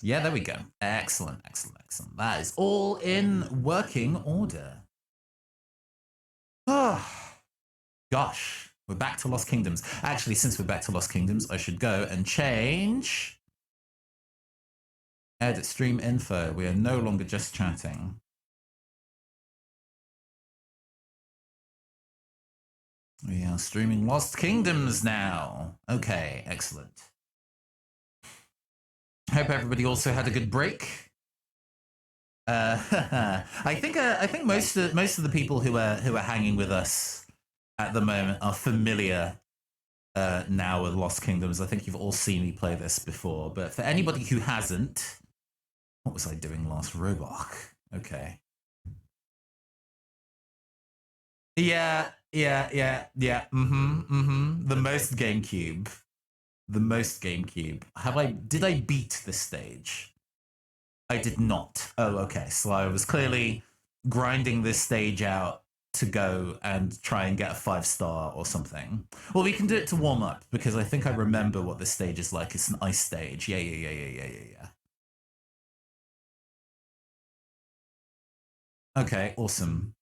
Yeah, there we go. Excellent, excellent, excellent. That is all in working order. Oh, gosh, we're back to Lost Kingdoms. Actually, since we're back to Lost Kingdoms, I should go and change edit stream info. We are no longer just chatting. We are streaming Lost Kingdoms now. Okay, excellent. Hope everybody also had a good break. I think most of the people who are hanging with us at the moment are familiar now with Lost Kingdoms. I think you've all seen me play this before, but for anybody who hasn't, what was I doing last? Roblox. Okay. Yeah. The most GameCube. The most GameCube. Did I beat this stage? I did not. Oh, okay. So I was clearly grinding this stage out to go and try and get a 5-star or something. Well, we can do it to warm up because I think I remember what this stage is like. It's an ice stage. Yeah. Okay, awesome.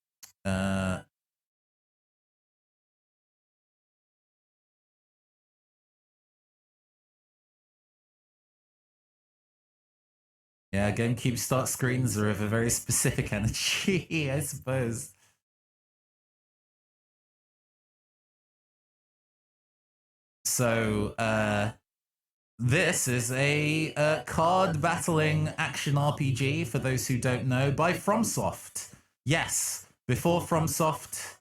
Yeah, GameCube start screens are of a very specific energy, I suppose. So, this is a card battling action RPG, for those who don't know, by FromSoft. Yes, before FromSoft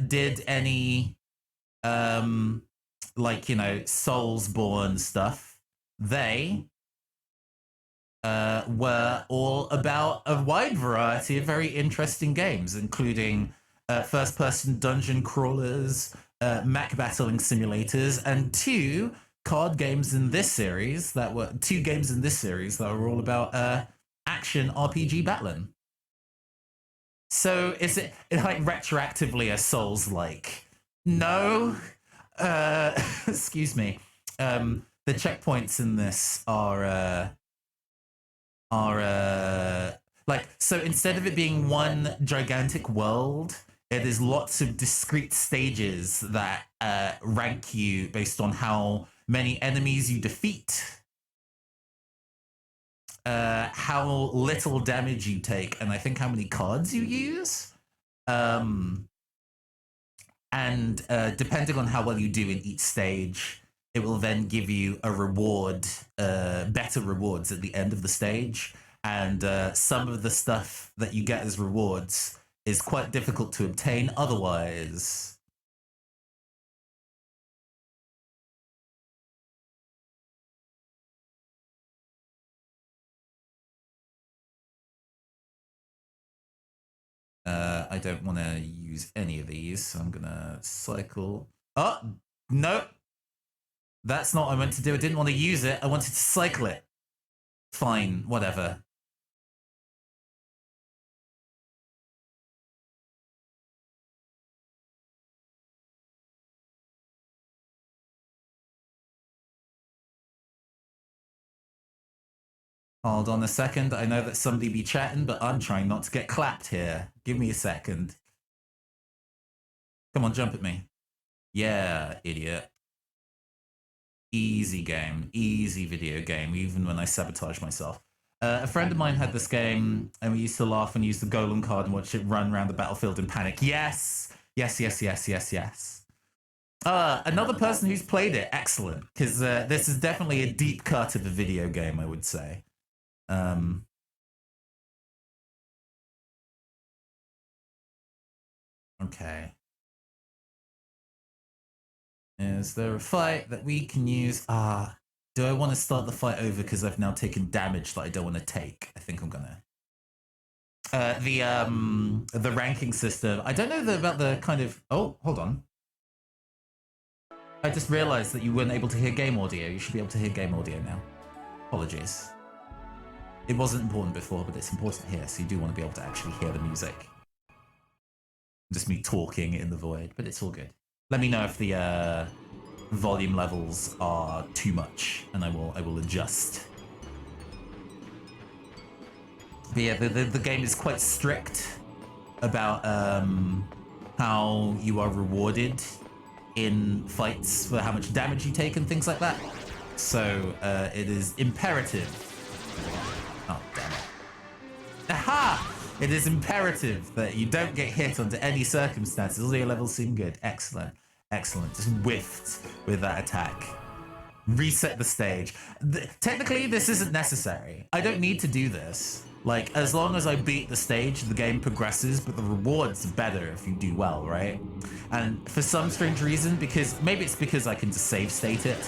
did any, like, you know, Soulsborne stuff, they were all about a wide variety of very interesting games, including first-person dungeon crawlers, mech battling simulators, and two games in this series that were all about action RPG battling. So is it like retroactively a Souls-like? No. Excuse me. The checkpoints in this are like, so instead of it being one gigantic world, it is lots of discrete stages that rank you based on how many enemies you defeat, how little damage you take, and I think how many cards you use. And depending on how well you do in each stage, it will then give you a reward, better rewards at the end of the stage. And some of the stuff that you get as rewards is quite difficult to obtain otherwise. I don't want to use any of these, so I'm going to cycle. Oh, no. That's not what I meant to do. I didn't want to use it. I wanted to cycle it. Fine, whatever. Hold on a second. I know that somebody be chatting, but I'm trying not to get clapped here. Give me a second. Come on, jump at me. Yeah, idiot. Easy game. Easy video game, even when I sabotage myself. A friend of mine had this game, and we used to laugh and use the Golem card and watch it run around the battlefield in panic. Yes! Yes. Another person who's played it, excellent, because this is definitely a deep cut of a video game, I would say. Okay. Is there a fight that we can use? Do I want to start the fight over because I've now taken damage that I don't want to take? I think I'm gonna. The ranking system. I don't know about the kind of. Oh, hold on. I just realized that you weren't able to hear game audio. You should be able to hear game audio now. Apologies. It wasn't important before, but it's important here, so you do want to be able to actually hear the music. Just me talking in the void, but it's all good. Let me know if the volume levels are too much, and I will adjust. But yeah, the game is quite strict about how you are rewarded in fights for how much damage you take and things like that. So it is imperative. Oh, damn it. Aha! It is imperative that you don't get hit under any circumstances. All your levels seem good. Excellent. Excellent. Just whiffed with that attack. Reset the stage. Technically, this isn't necessary. I don't need to do this. Like, as long as I beat the stage, the game progresses, but the rewards are better if you do well, right? And for some strange reason, because maybe it's because I can just save state it,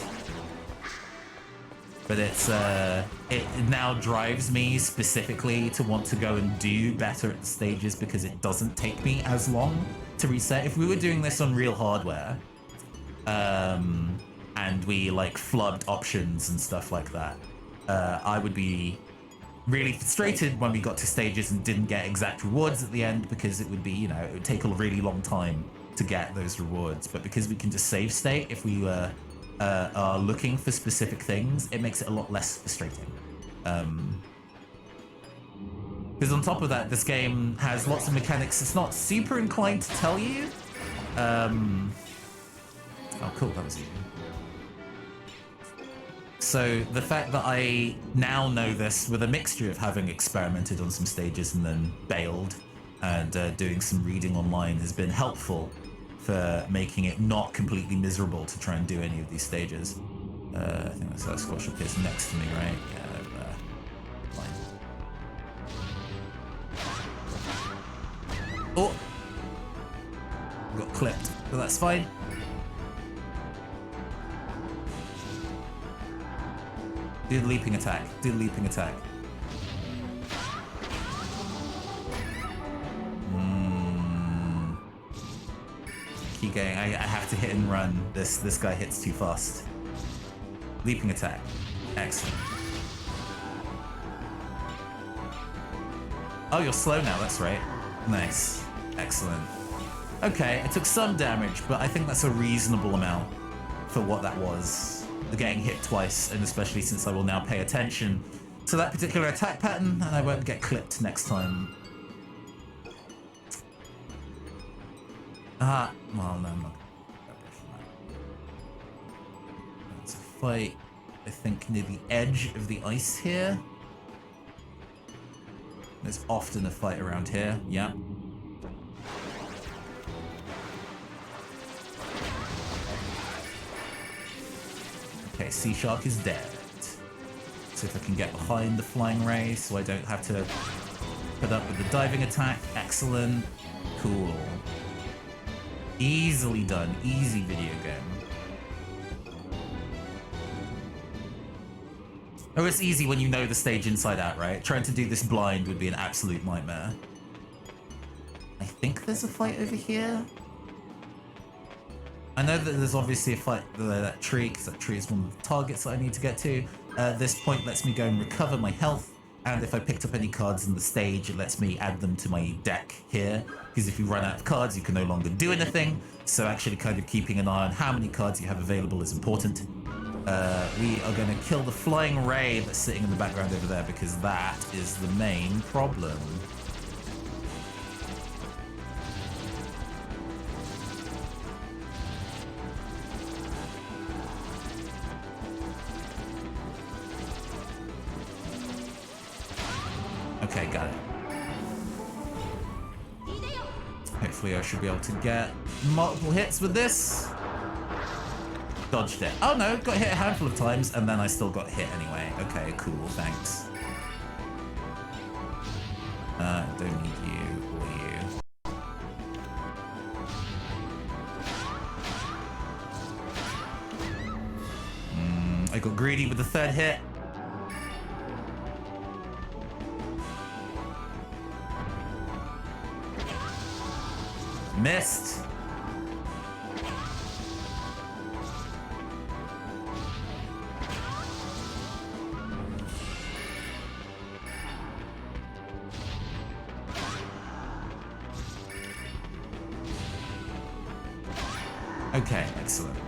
but it's it now drives me specifically to want to go and do better at the stages because it doesn't take me as long to reset. If we were doing this on real hardware, and we like flubbed options and stuff like that, I would be really frustrated when we got to stages and didn't get exact rewards at the end, because it would be, you know, it would take a really long time to get those rewards. But because we can just save state if we are looking for specific things, it makes it a lot less frustrating. Because on top of that, this game has lots of mechanics it's not super inclined to tell you. Oh, cool, that was easy. So the fact that I now know this with a mixture of having experimented on some stages and then bailed and doing some reading online has been helpful for making it not completely miserable to try and do any of these stages. I think that's that squash up here next to me, right? Yeah, over there. Fine. Oh! Got clipped, but that's fine. Do the leaping attack. Do the leaping attack. Keep going. I have to hit and run. This guy hits too fast. Leaping attack. Excellent. Oh, you're slow now. That's right. Nice. Excellent. Okay, it took some damage, but I think that's a reasonable amount for what that was. The getting hit twice, and especially since I will now pay attention to that particular attack pattern, and I won't get clipped next time. Well, no, I'm not. It's a fight, I think, near the edge of the ice here. There's often a fight around here, yeah. Okay, Sea Shark is dead. See if I can get behind the flying ray so I don't have to put up with the diving attack. Excellent. Cool. Easily done. Easy video game. Oh, it's easy when you know the stage inside out, right? Trying to do this blind would be an absolute nightmare. I think there's a fight over here. I know that there's obviously a fight with that tree, because that tree is one of the targets that I need to get to. This point lets me go and recover my health, and if I picked up any cards in the stage, it lets me add them to my deck here, because if you run out of cards, you can no longer do anything. So actually kind of keeping an eye on how many cards you have available is important. We are going to kill the flying ray that's sitting in the background over there, because that is the main problem. Okay, got it. Hopefully I should be able to get multiple hits with this. Dodged it. Oh no, got hit a handful of times and then I still got hit anyway. Okay, cool, thanks. Don't need you or you. I got greedy with the third hit. Missed. Okay, excellent.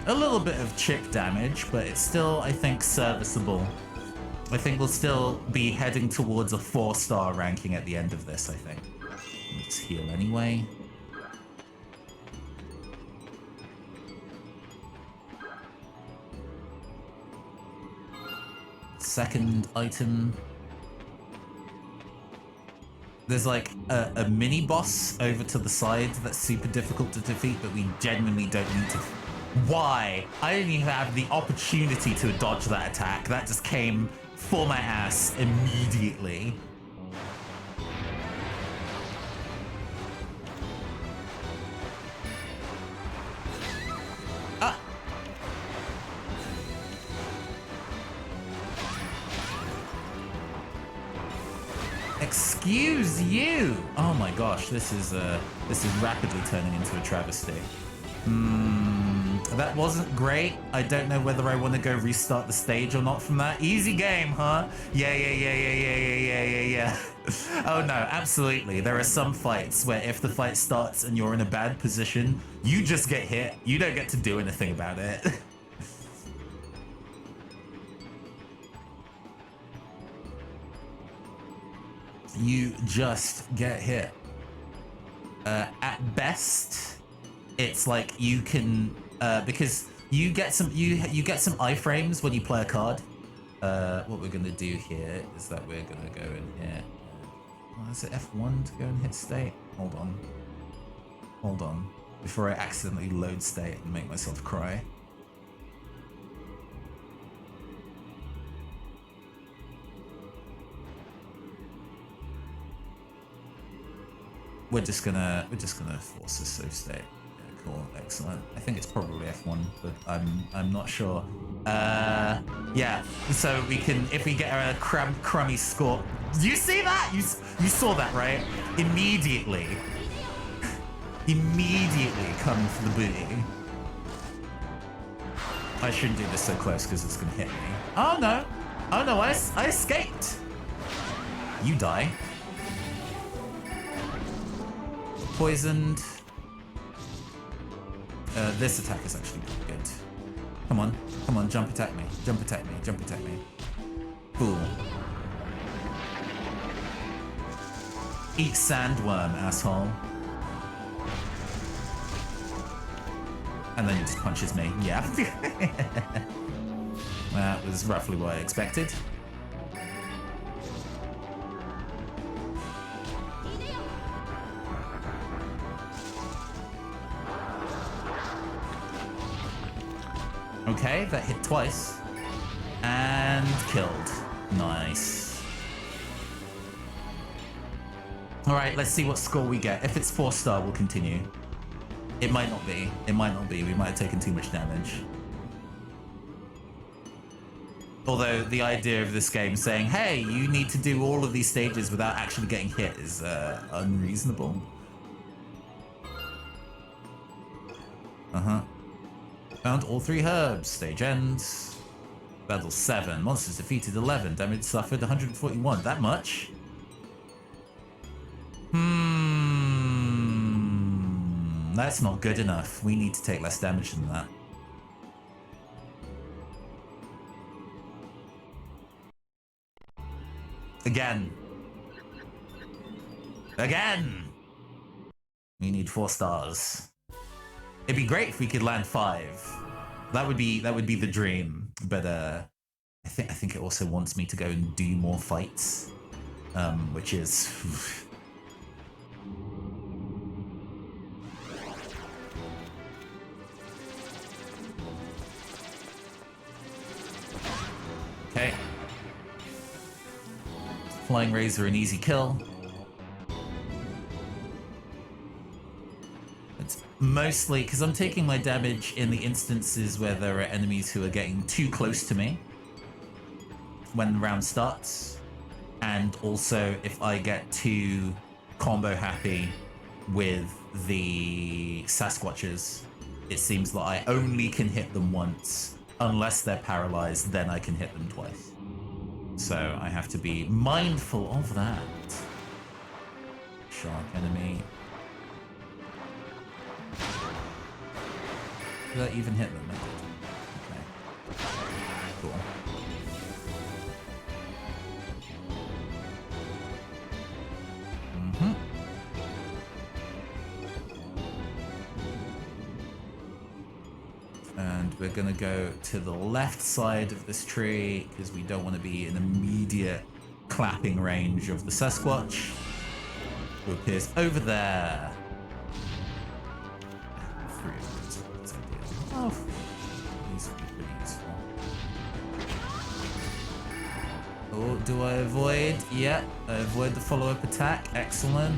A little bit of chip damage, but it's still, I think, serviceable I think we'll still be heading towards a 4-star ranking at the end of this, I think. Let's heal anyway. Second item. There's like a mini boss over to the side that's super difficult to defeat, but we genuinely don't need to. Why? I didn't even have the opportunity to dodge that attack. That just came for my ass immediately. Ah! Excuse you! Oh my gosh, this is rapidly turning into a travesty. That wasn't great. I don't know whether I want to go restart the stage or not from that. Easy game, huh? Yeah. Oh no, absolutely. There are some fights where if the fight starts and you're in a bad position, you just get hit. You don't get to do anything about it. You just get hit. At best, it's like you can because you get some iframes when you play a card. What we're gonna do here is that we're gonna go in here. Oh, is it F1 to go and hit state? Hold on, before I accidentally load state and make myself cry. We're just gonna force a save state. Yeah, cool, excellent. I think it's probably F1, but I'm not sure. Yeah. So we can, if we get a crummy score. You see that? You saw that, right? Immediately come for the booty. I shouldn't do this so close because it's gonna hit me. Oh no! Oh no! I escaped. You die. Poisoned. This attack is actually pretty good. Come on, jump attack me. Fool. Eat sandworm, asshole. And then he just punches me. Yeah. That was roughly what I expected. Okay, that hit twice. And killed. Nice. Alright, let's see what score we get. If it's 4-star, we'll continue. It might not be. We might have taken too much damage. Although the idea of this game saying, hey, you need to do all of these stages without actually getting hit is unreasonable. Found all 3 herbs. Stage ends. Battle 7. Monsters defeated 11. Damage suffered 141. That much? That's not good enough. We need to take less damage than that. Again. We need 4 stars. It'd be great if we could land 5. That would be the dream. But I think it also wants me to go and do more fights, which is. Okay. Flying Razor, an easy kill. It's mostly because I'm taking my damage in the instances where there are enemies who are getting too close to me when the round starts, and also if I get too combo happy with the Sasquatches, it seems that I only can hit them once. Unless they're paralyzed, then I can hit them twice. So I have to be mindful of that. Shark enemy. Did that even hit them? I did. Okay. Cool. we're gonna go to the left side of this tree because we don't want to be in immediate clapping range of the Sasquatch, who appears over there. 3 of those. That's ideal. Oh, these would be pretty useful. Oh, do I avoid? Yeah, I avoid the follow-up attack. Excellent.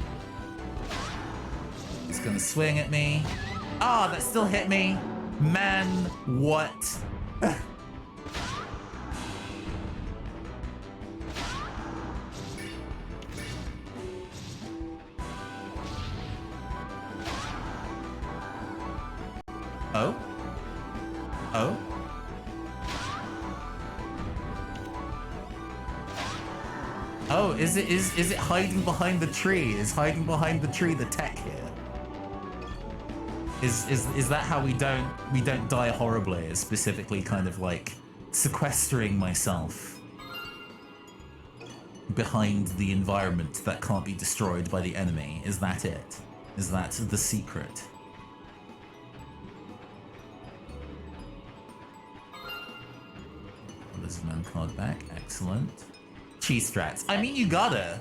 He's gonna swing at me. Ah, that still hit me. Man, what? Oh? Oh? Oh, is it hiding behind the tree? Is hiding behind the tree the tech here? Is that how we don't die horribly? Is specifically kind of like sequestering myself behind the environment that can't be destroyed by the enemy? Is that it? Is that the secret? Lizardman card back, excellent. Cheese strats. I mean, you gotta.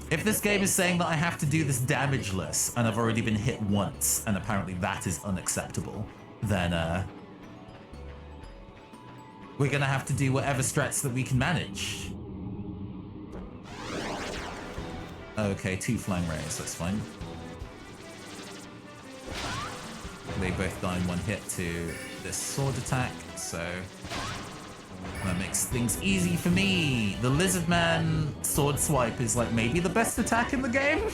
If this game is saying that I have to do this damageless, and I've already been hit once, and apparently that is unacceptable, then we're gonna have to do whatever strats that we can manage. Okay, 2 flying rays, that's fine. They both die in 1 hit to this sword attack, so that makes things easy for me. The Lizardman sword swipe is like maybe the best attack in the game.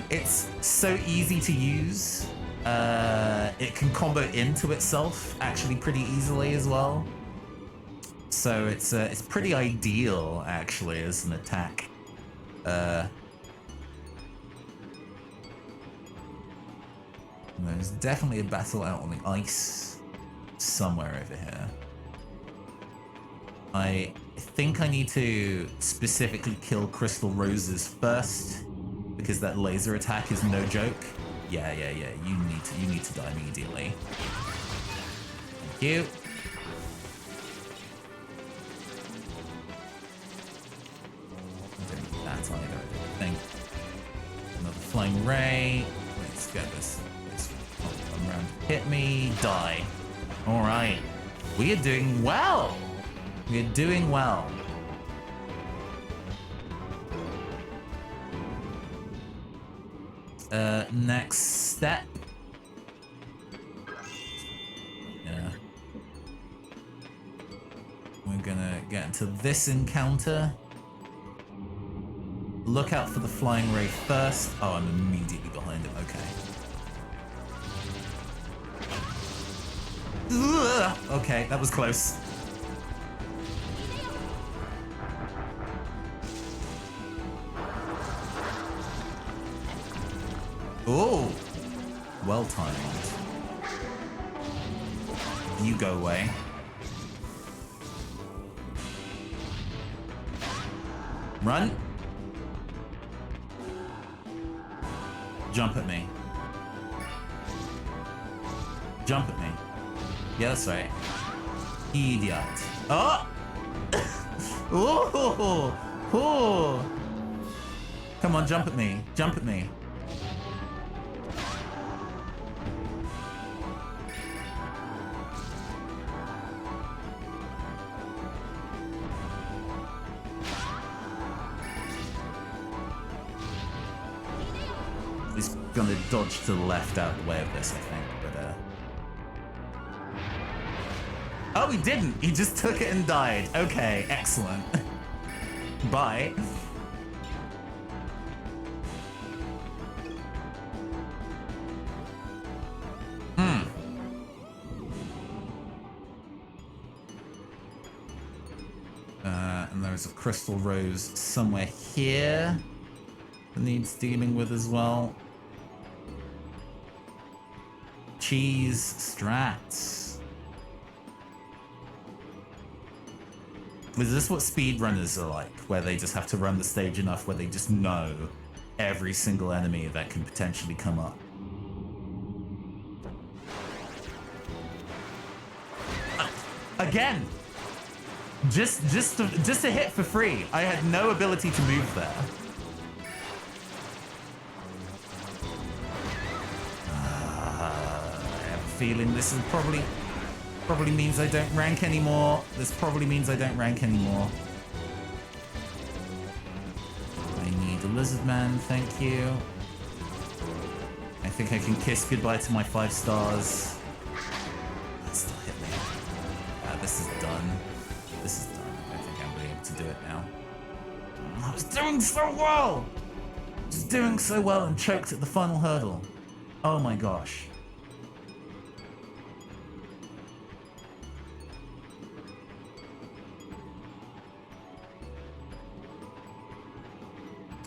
It's so easy to use. It can combo into itself actually pretty easily as well. So it's pretty ideal actually as an attack. There's definitely a battle out on the ice somewhere over here. I think I need to specifically kill Crystal Roses first because that laser attack is no joke. Yeah. You need to die immediately. Thank you. I don't need that either, I don't think. Another flying ray. Let's get this one around. Hit me, die. Alright. We are doing well. We're doing well. Next step. Yeah. We're gonna get into this encounter. Look out for the flying ray first. Oh, I'm immediately behind him. Okay. Ugh. Okay, that was close. Oh, well timed. You go away. Run. Jump at me. Jump at me. Yeah, that's right. Idiot. Oh! Oh! Oh! Come on, jump at me. Jump at me. He's gonna dodge to the left out of the way of this, I think, but oh, he didn't! He just took it and died. Okay, excellent. Bye. And there's a crystal rose somewhere here that needs dealing with as well. Cheese strats. Is this what speedrunners are like, where they just have to run the stage enough where they just know every single enemy that can potentially come up? Again. Just a hit for free. I had no ability to move there. I have a feeling this is probably means I don't rank anymore. This probably means I don't rank anymore. I need a lizard man, thank you. I think I can kiss goodbye to my 5 stars. That still hit me. This is done. This is done. I don't think I'm going to be able to do it now. I was doing so well! Just doing so well and choked at the final hurdle. Oh my gosh.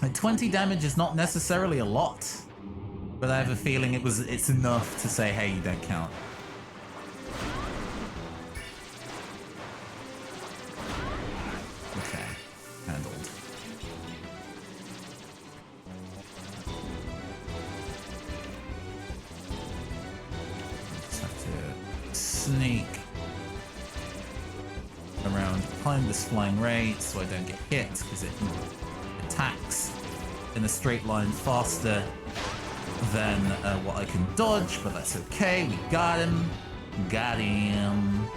And 20 damage is not necessarily a lot, but I have a feeling it's enough to say, hey, you don't count. Okay, handled. Just have to sneak around behind this flying ray so I don't get hit, because it attacks in a straight line faster than what I can dodge, but that's okay. We got him. Got him.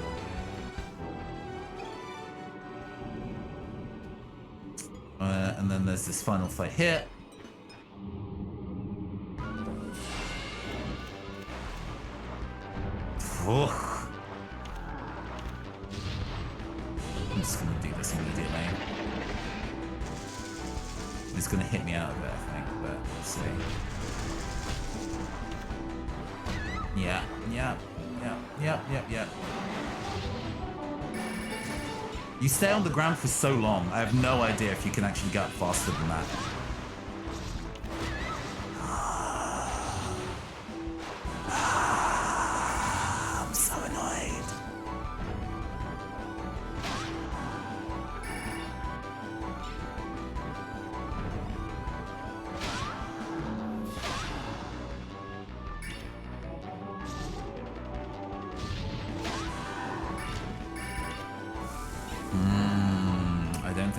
And then there's this final fight here. Oh. I'm just gonna do this immediately. He's gonna hit me out of it, I think, but let's see. Yeah. You stay on the ground for so long, I have no idea if you can actually get up faster than that. I'm so annoyed.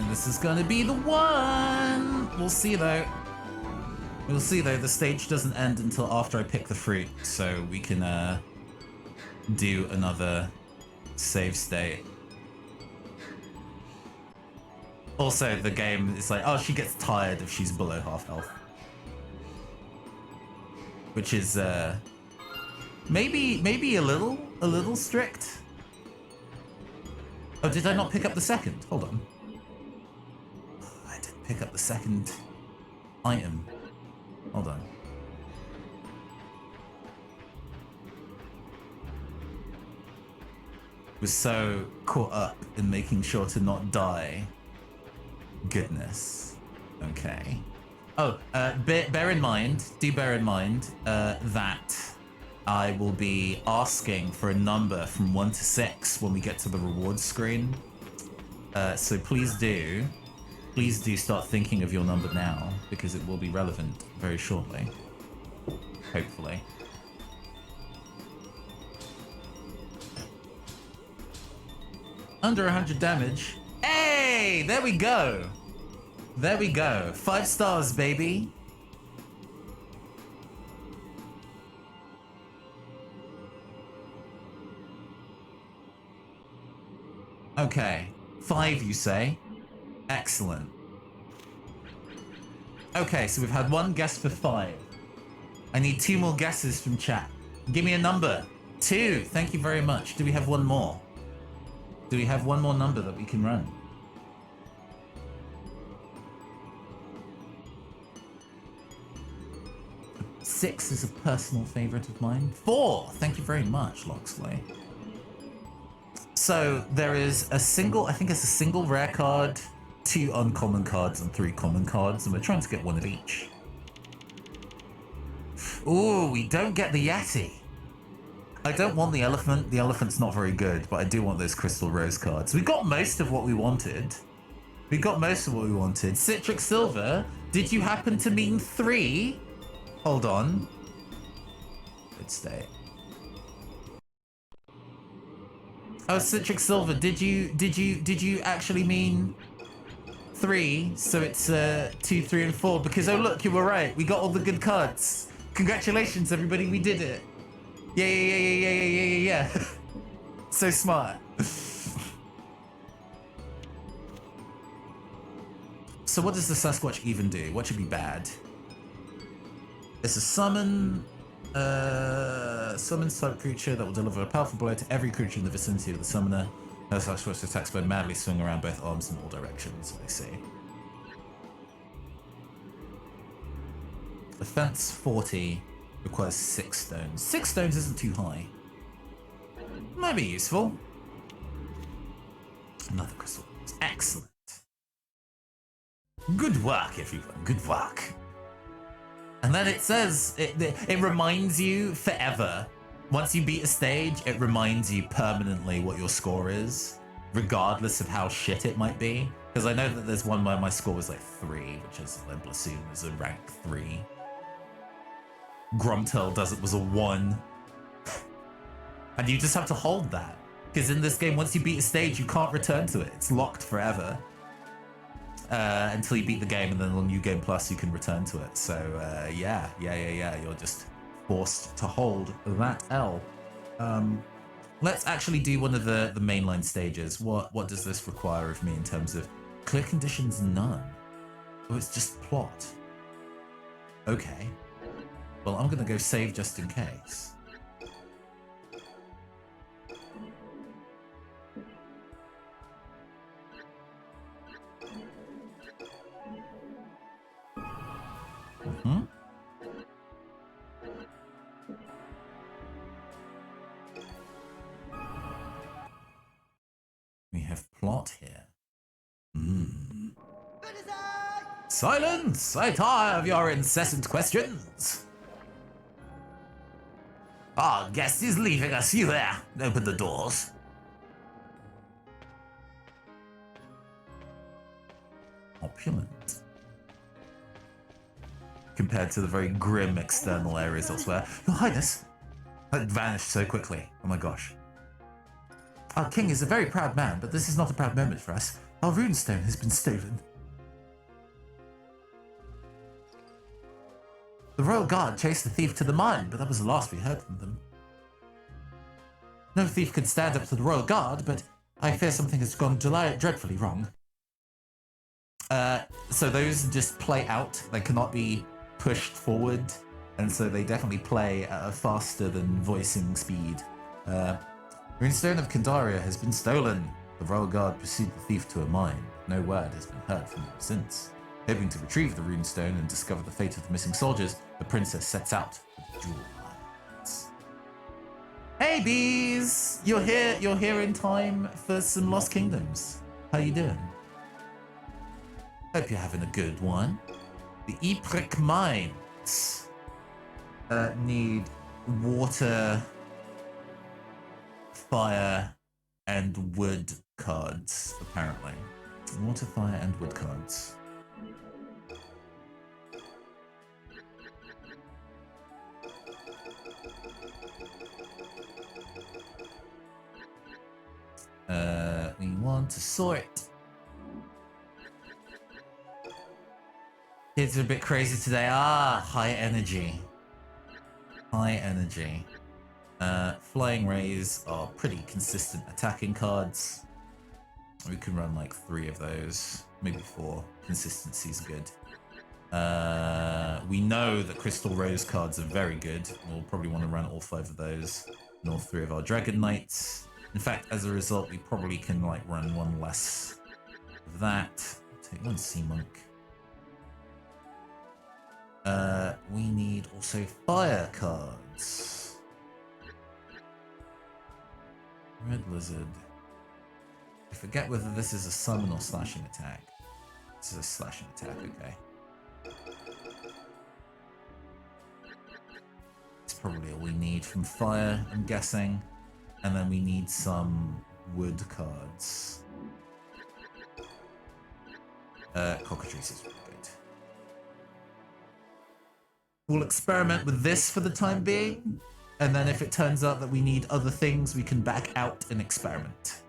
This is gonna be the one! We'll see though. We'll see though, the stage doesn't end until after I pick the fruit, so we can do another save state. Also, the game is like, oh, she gets tired if she's below half health. Which is maybe a little strict. Oh, did I not pick up the second? Hold on. Pick up the second item. Hold on. Was so caught up in making sure to not die. Goodness. Okay. Oh, bear in mind, that I will be asking for a number from 1 to 6 when we get to the rewards screen. So please do start thinking of your number now, because it will be relevant very shortly. Hopefully. Under 100 damage. Hey! There we go! There we go. 5 stars, baby. Okay. 5, you say? Excellent. Okay, so we've had 1 guess for 5. I need 2 more guesses from chat. Give me a number. 2. Thank you very much. Do we have 1 more? Do we have 1 more number that we can run? 6 is a personal favorite of mine. 4. Thank you very much, Loxley. So there is a single, I think it's a single rare card, 2 uncommon cards, and 3 common cards, and we're trying to get 1 of each. Ooh, we don't get the Yeti. I don't want the elephant. The elephant's not very good, but I do want those crystal rose cards. We got most of what we wanted. Citric Silver, did you happen to mean 3? Hold on. Good state. Oh, Citric Silver, did you actually mean 3? So it's 2, 3, and 4. Because oh look, you were right. We got all the good cards. Congratulations, everybody. We did it. Yeah. So smart. So what does the Sasquatch even do? What should be bad? It's a summon. Summons type creature that will deliver a powerful blow to every creature in the vicinity of the summoner. The Sasquatch attacks by madly swing around both arms in all directions. I see. Defense 40 requires 6 stones. 6 stones isn't too high. Might be useful. Another crystal. Excellent. Good work, everyone. Good work. And then it says, it reminds you forever. Once you beat a stage, it reminds you permanently what your score is, regardless of how shit it might be. Because I know that there's one where my score was like 3, which is like Blasoon was a rank 3. Gromtail does it was a 1. And you just have to hold that. Because in this game, once you beat a stage, you can't return to it. It's locked forever. Until you beat the game, and then on New Game Plus you can return to it. So yeah, you're just forced to hold that L. Let's actually do one of the mainline stages. What does this require of me in terms of clear conditions? None. Oh, it's just plot. Okay. Well, I'm gonna go save just in case. We have plot here. Silence! I tire of your incessant questions. Our guest is leaving us. You there? Open the doors. Opulent. Compared to the very grim external areas elsewhere. Your Highness! That vanished so quickly. Oh my gosh. Our king is a very proud man, but this is not a proud moment for us. Our runestone has been stolen. The royal guard chased the thief to the mine, but that was the last we heard from them. No thief could stand up to the royal guard, but I fear something has gone dreadfully wrong. So those just play out. They cannot be pushed forward, and so they definitely play at a faster than voicing speed. Runestone of Kandaria has been stolen. The royal guard pursued the thief to a mine. No word has been heard from them since. Hoping to retrieve the runestone and discover the fate of the missing soldiers, the princess sets out with the jewel mines. Hey bees! You're here in time for some Lost Kingdoms. How you doing? Hope you're having a good one. The Ypres mines need water, fire, and wood cards, apparently. Water, fire, and wood cards. We want to sort. Kids are a bit crazy today. High energy. High energy. Flying Rays are pretty consistent attacking cards. We can run like 3 of those, maybe 4. Consistency's good. We know that Crystal Rose cards are very good. We'll probably want to run all 5 of those and all 3 of our Dragon Knights. In fact, as a result, we probably can like run 1 less of that. Take 1 Sea Monk. We need also fire cards. Red Lizard. I forget whether this is a summon or slashing attack. This is a slashing attack, okay. It's probably all we need from fire, I'm guessing. And then we need some wood cards. Cockatrice is really good. We'll experiment with this for the time being. And then if it turns out that we need other things, we can back out and experiment.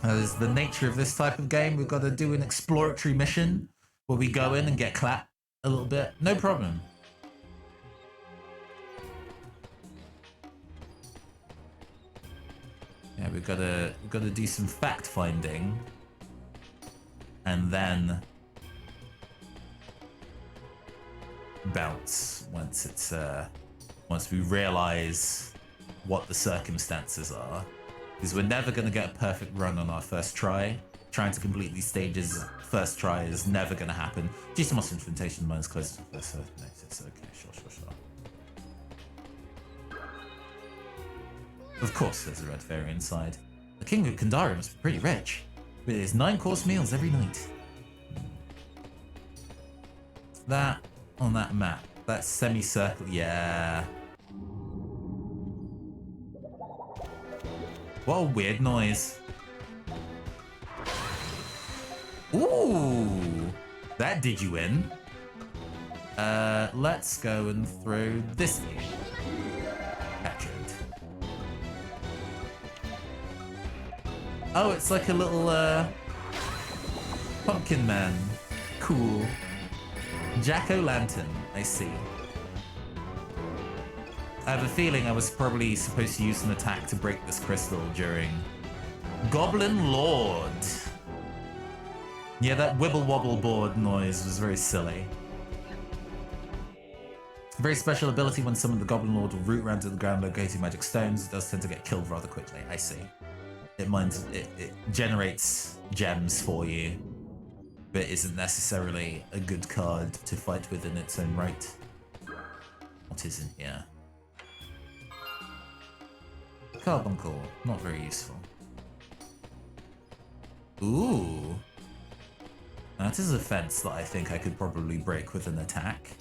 That is the nature of this type of game. We've got to do an exploratory mission where we go in and get clapped a little bit. No problem. Yeah, we've got to do some fact finding, and then bounce once we realize what the circumstances are. Because we're never going to get a perfect run on our first try. Trying to complete these stages first try is never going to happen. Due to most instrumentation, mine is closer to the first notice. Okay, sure. Of course, there's a red fairy inside. The king of Kandari must be pretty rich, with his 9-course meals every night. That on that map, that semicircle, yeah. What a weird noise. Ooh, that did you in. Let's go and throw this thing. Captured. Oh, it's like a little pumpkin man. Cool. Jack-o'-lantern, I see. I have a feeling I was probably supposed to use an attack to break this crystal during Goblin Lord. Yeah, that wibble-wobble board noise was very silly. Very special ability when some of the Goblin Lord will root around to the ground locating magic stones. It does tend to get killed rather quickly. I see. It generates gems for you, but isn't necessarily a good card to fight with in its own right. What is in here? Carbuncle, not very useful. Ooh. That is a fence that I think I could probably break with an attack.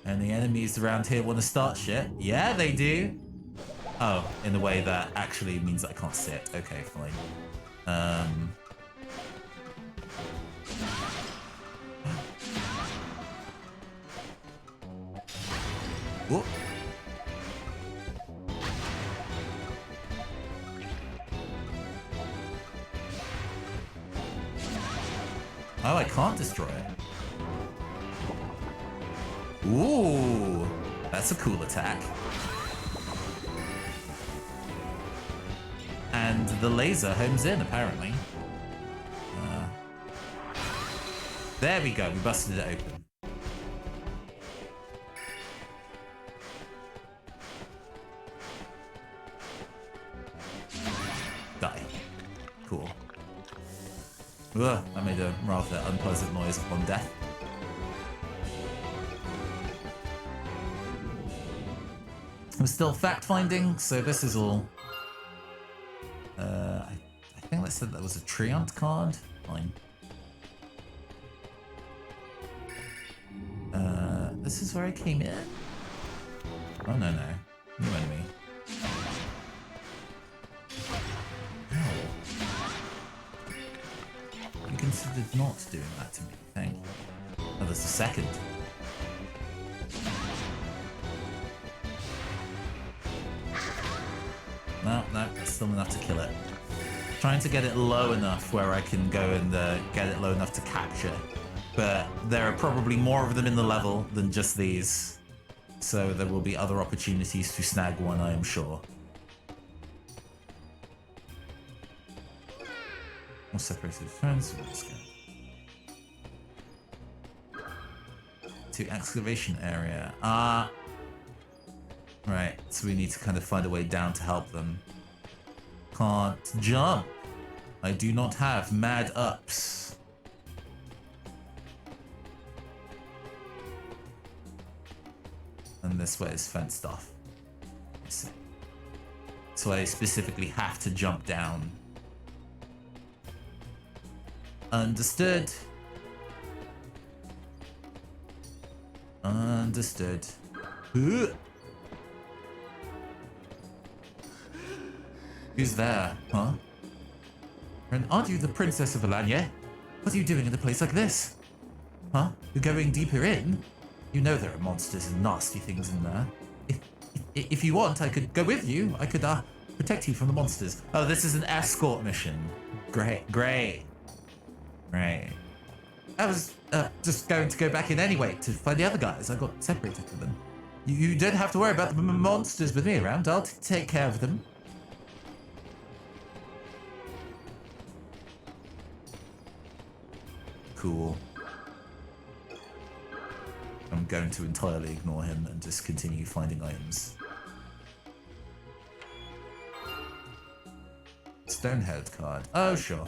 Any enemies around here want to start shit? Yeah, they do. Oh, in a way that actually means that I can't sit. Okay, fine. Whoop. Oh, I can't destroy it. Ooh, that's a cool attack. And the laser homes in, apparently. There we go, we busted it open. Die. Cool. Ugh, I made a rather unpleasant noise upon death. I'm still fact-finding, so this is all... I think they said that was a Treant card. Fine. This is where I came in? Oh, no. New enemy. You considered not doing that to me, thank you. Oh, there's a second. No, that's still enough to kill it. Trying to get it low enough where I can go and get it low enough to capture. But there are probably more of them in the level than just these. So there will be other opportunities to snag one, I am sure. More separated friends. Let's go. To excavation area. Right, so we need to kind of find a way down to help them. Can't jump. I do not have mad ups. And this way is fenced off. I see. So I specifically have to jump down. Understood. Understood. Who's there, huh? And aren't you the Princess of Alanya? What are you doing in a place like this? Huh? You're going deeper in? You know there are monsters and nasty things in there. If you want, I could go with you. I could protect you from the monsters. Oh, this is an escort mission. Great, great, great. I was just going to go back in anyway to find the other guys. I got separated from them. You don't have to worry about the monsters with me around. I'll take care of them. Cool. I'm going to entirely ignore him and just continue finding items. Stonehead card. Oh, sure.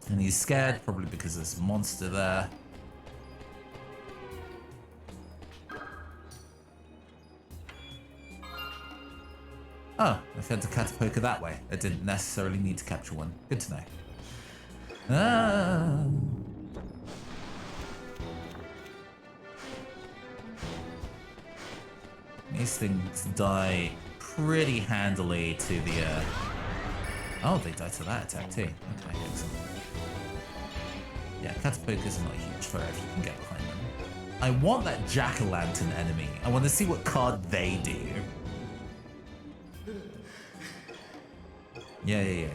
And he's scared, probably because there's a monster there. Oh, I found a Catapoker that way. I didn't necessarily need to capture one. Good to know. Ah. These things die pretty handily to the... Oh, they die to that attack too. Okay, excellent. Yeah, Catapokers are not a huge threat if you can get behind them. I want that jack-o'-lantern enemy. I want to see what card they do. Yeah.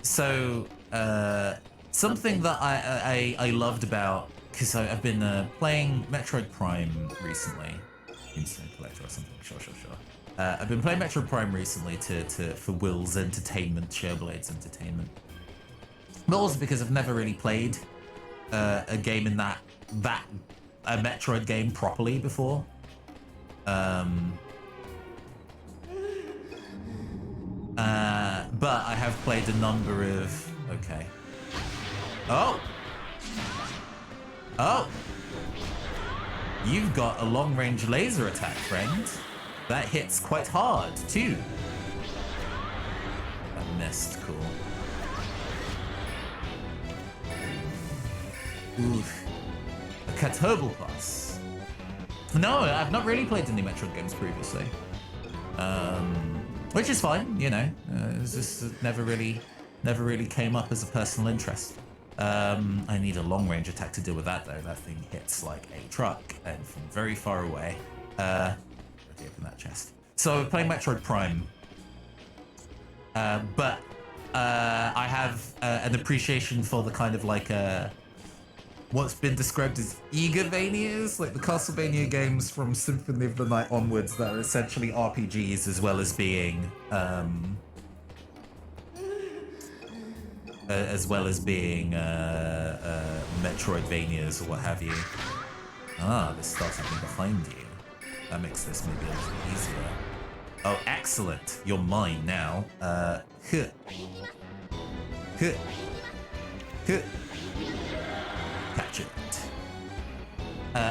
So, something that I loved about, because I've been playing Metroid Prime recently. Instant Collector or something, sure. I've been playing Metroid Prime recently for Will's entertainment, Shareblade's entertainment. But also because I've never really played a game in a Metroid game properly before. But I have played a number of... Okay. Oh! You've got a long-range laser attack, friend. That hits quite hard, too. That missed, cool. Oof. A Catobal Plus. No, I've not really played any Metroid games previously. Which is fine, you know. It's just never really came up as a personal interest. I need a long-range attack to deal with that, though. That thing hits like a truck, and from very far away. Let me open that chest. So we're playing Metroid Prime. But I have an appreciation for the kind of like what's been described as Eagavanias, like the Castlevania games from Symphony of the Night onwards that are essentially RPGs as well as being Metroidvanias or what have you. Ah, this starts happening behind you. That makes this maybe a little easier. Oh, excellent! You're mine now. Catch it.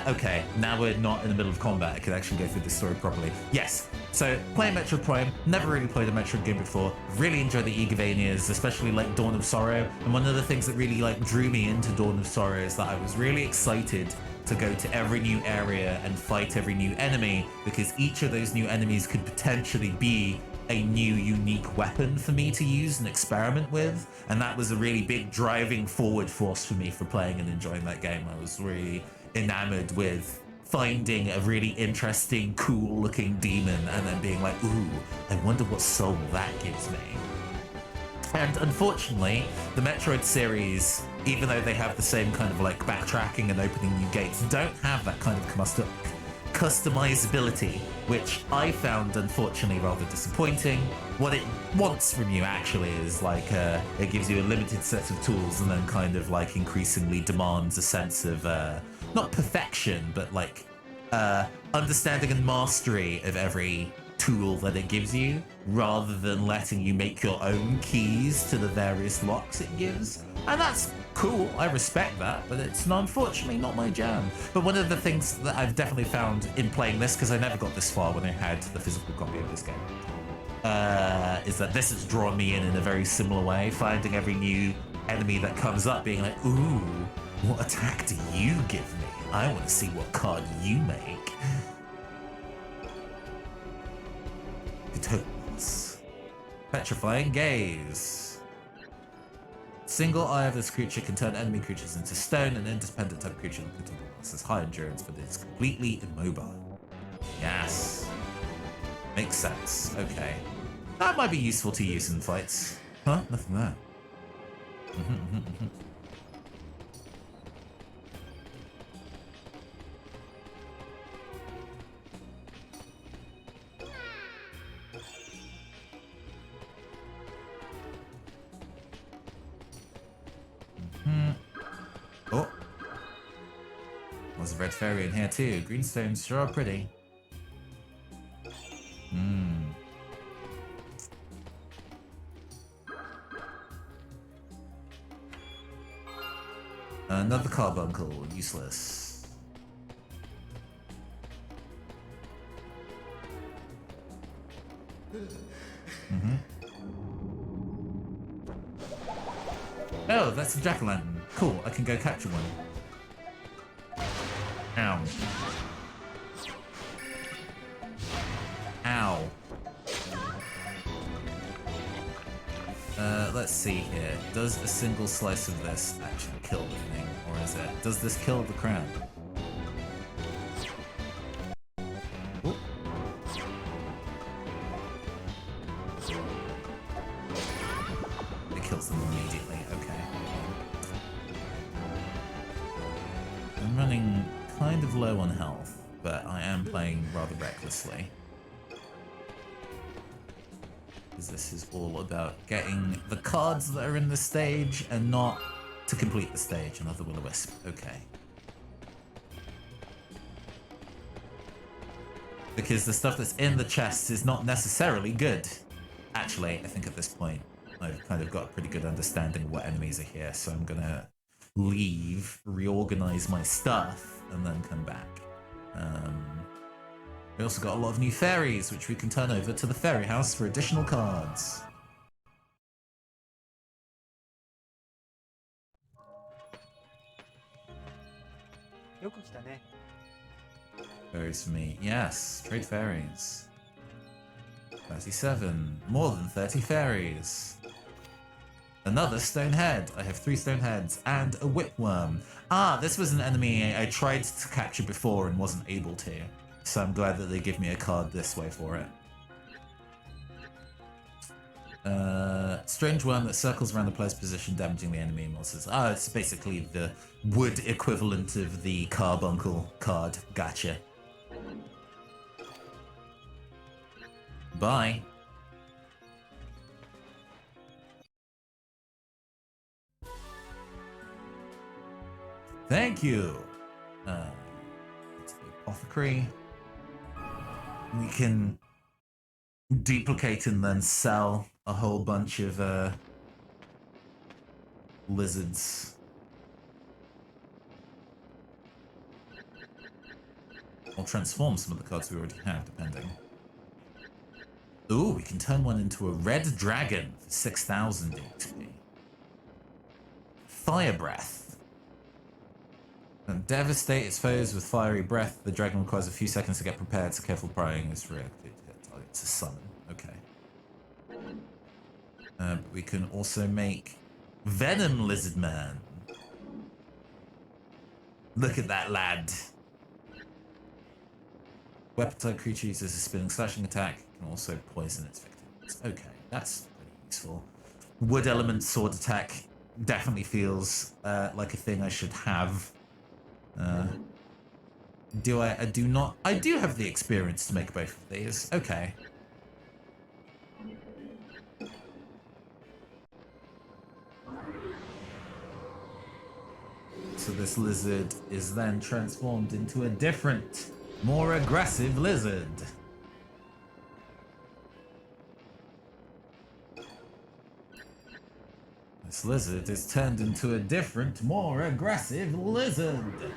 Okay, now we're not in the middle of combat. I can actually go through this story properly. Yes, so playing Metroid Prime, never really played a Metroid game before. Really enjoy the Eagavanias, especially like Dawn of Sorrow. And one of the things that really like drew me into Dawn of Sorrow is that I was really excited to go to every new area and fight every new enemy, because each of those new enemies could potentially be a new unique weapon for me to use and experiment with. And that was a really big driving forward force for me for playing and enjoying that game. I was really enamored with finding a really interesting, cool looking demon and then being like, ooh, I wonder what soul that gives me. And unfortunately, the Metroid series, even though they have the same kind of like backtracking and opening new gates, don't have that kind of customizability, which I found unfortunately rather disappointing. What it wants from you actually is like it gives you a limited set of tools and then kind of like increasingly demands a sense of not perfection, but like understanding and mastery of every tool that it gives you, rather than letting you make your own keys to the various locks it gives. And that's cool, I respect that, but it's unfortunately not my jam. But one of the things that I've definitely found in playing this, because I never got this far when I had the physical copy of this game, is that this has drawn me in a very similar way, finding every new enemy that comes up being like, ooh, what attack do you give me? I want to see what card you make. Petrifying Gaze. Single eye of this creature can turn enemy creatures into stone, an independent type creature that has high endurance, but is completely immobile. Yes. Makes sense. Okay. That might be useful to use in fights. Huh? Nothing there. Oh. There's a red fairy in here too. Greenstones sure are pretty. Another carbuncle. Useless. Oh, that's a jack-o'-lantern. Cool, I can go capture one. Ow. Ow. Let's see here. Does a single slice of this actually kill the thing? Or is it? Does this kill the crown? Ooh. It kills them immediately, okay. I'm running kind of low on health, but I am playing rather recklessly. Because this is all about getting the cards that are in the stage and not to complete the stage. Another will-o-wisp. Okay. Because the stuff that's in the chests is not necessarily good. Actually, I think at this point, I've kind of got a pretty good understanding of what enemies are here, so I'm gonna leave, reorganize my stuff, and then come back. We also got a lot of new fairies, which we can turn over to the fairy house for additional cards. Fairies for me. Yes, trade fairies. 37. More than 30 fairies. Another stone head. I have 3 stone heads and a whipworm. Ah, this was an enemy I tried to capture before and wasn't able to. So I'm glad that they give me a card this way for it. Strange worm that circles around the player's position, damaging the enemy monsters. Ah, it's basically the wood equivalent of the carbuncle card. Gotcha. Bye. Thank you. It's the apothecary. We can duplicate and then sell a whole bunch of lizards. Or transform some of the cards we already have, depending. Ooh, we can turn one into a red dragon for 6,000 XP. Fire breath. And devastate its foes with fiery breath. The dragon requires a few seconds to get prepared, so careful prying is reactive to summon. Okay. But we can also make Venom Lizard Man. Look at that lad. Weapon-type creature uses a spinning slashing attack. Can also poison its victims. Okay, that's pretty useful. Wood element sword attack definitely feels like a thing I should have. Do I? I do not. I do have the experience to make both of these. Okay. So this lizard is then transformed into a different, more aggressive lizard. This lizard is turned into a different, more aggressive lizard.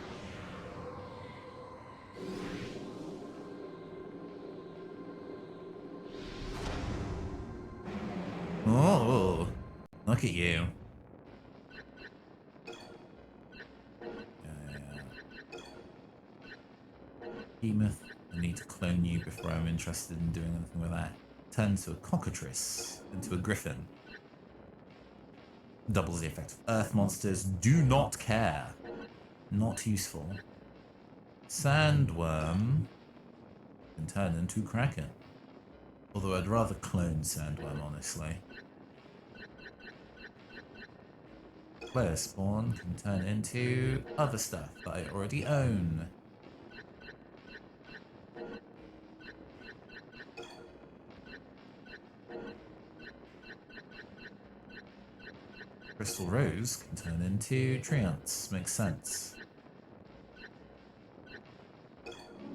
Oh, look at you. Behemoth, I need to clone you before I'm interested in doing anything with that. Turn to a cockatrice, into a griffin. Doubles the effect of earth monsters. Do not care. Not useful. Sandworm can turn into Kraken. Although I'd rather clone Sandworm, honestly. Player spawn can turn into other stuff that I already own. Crystal Rose can turn into Treants. Makes sense.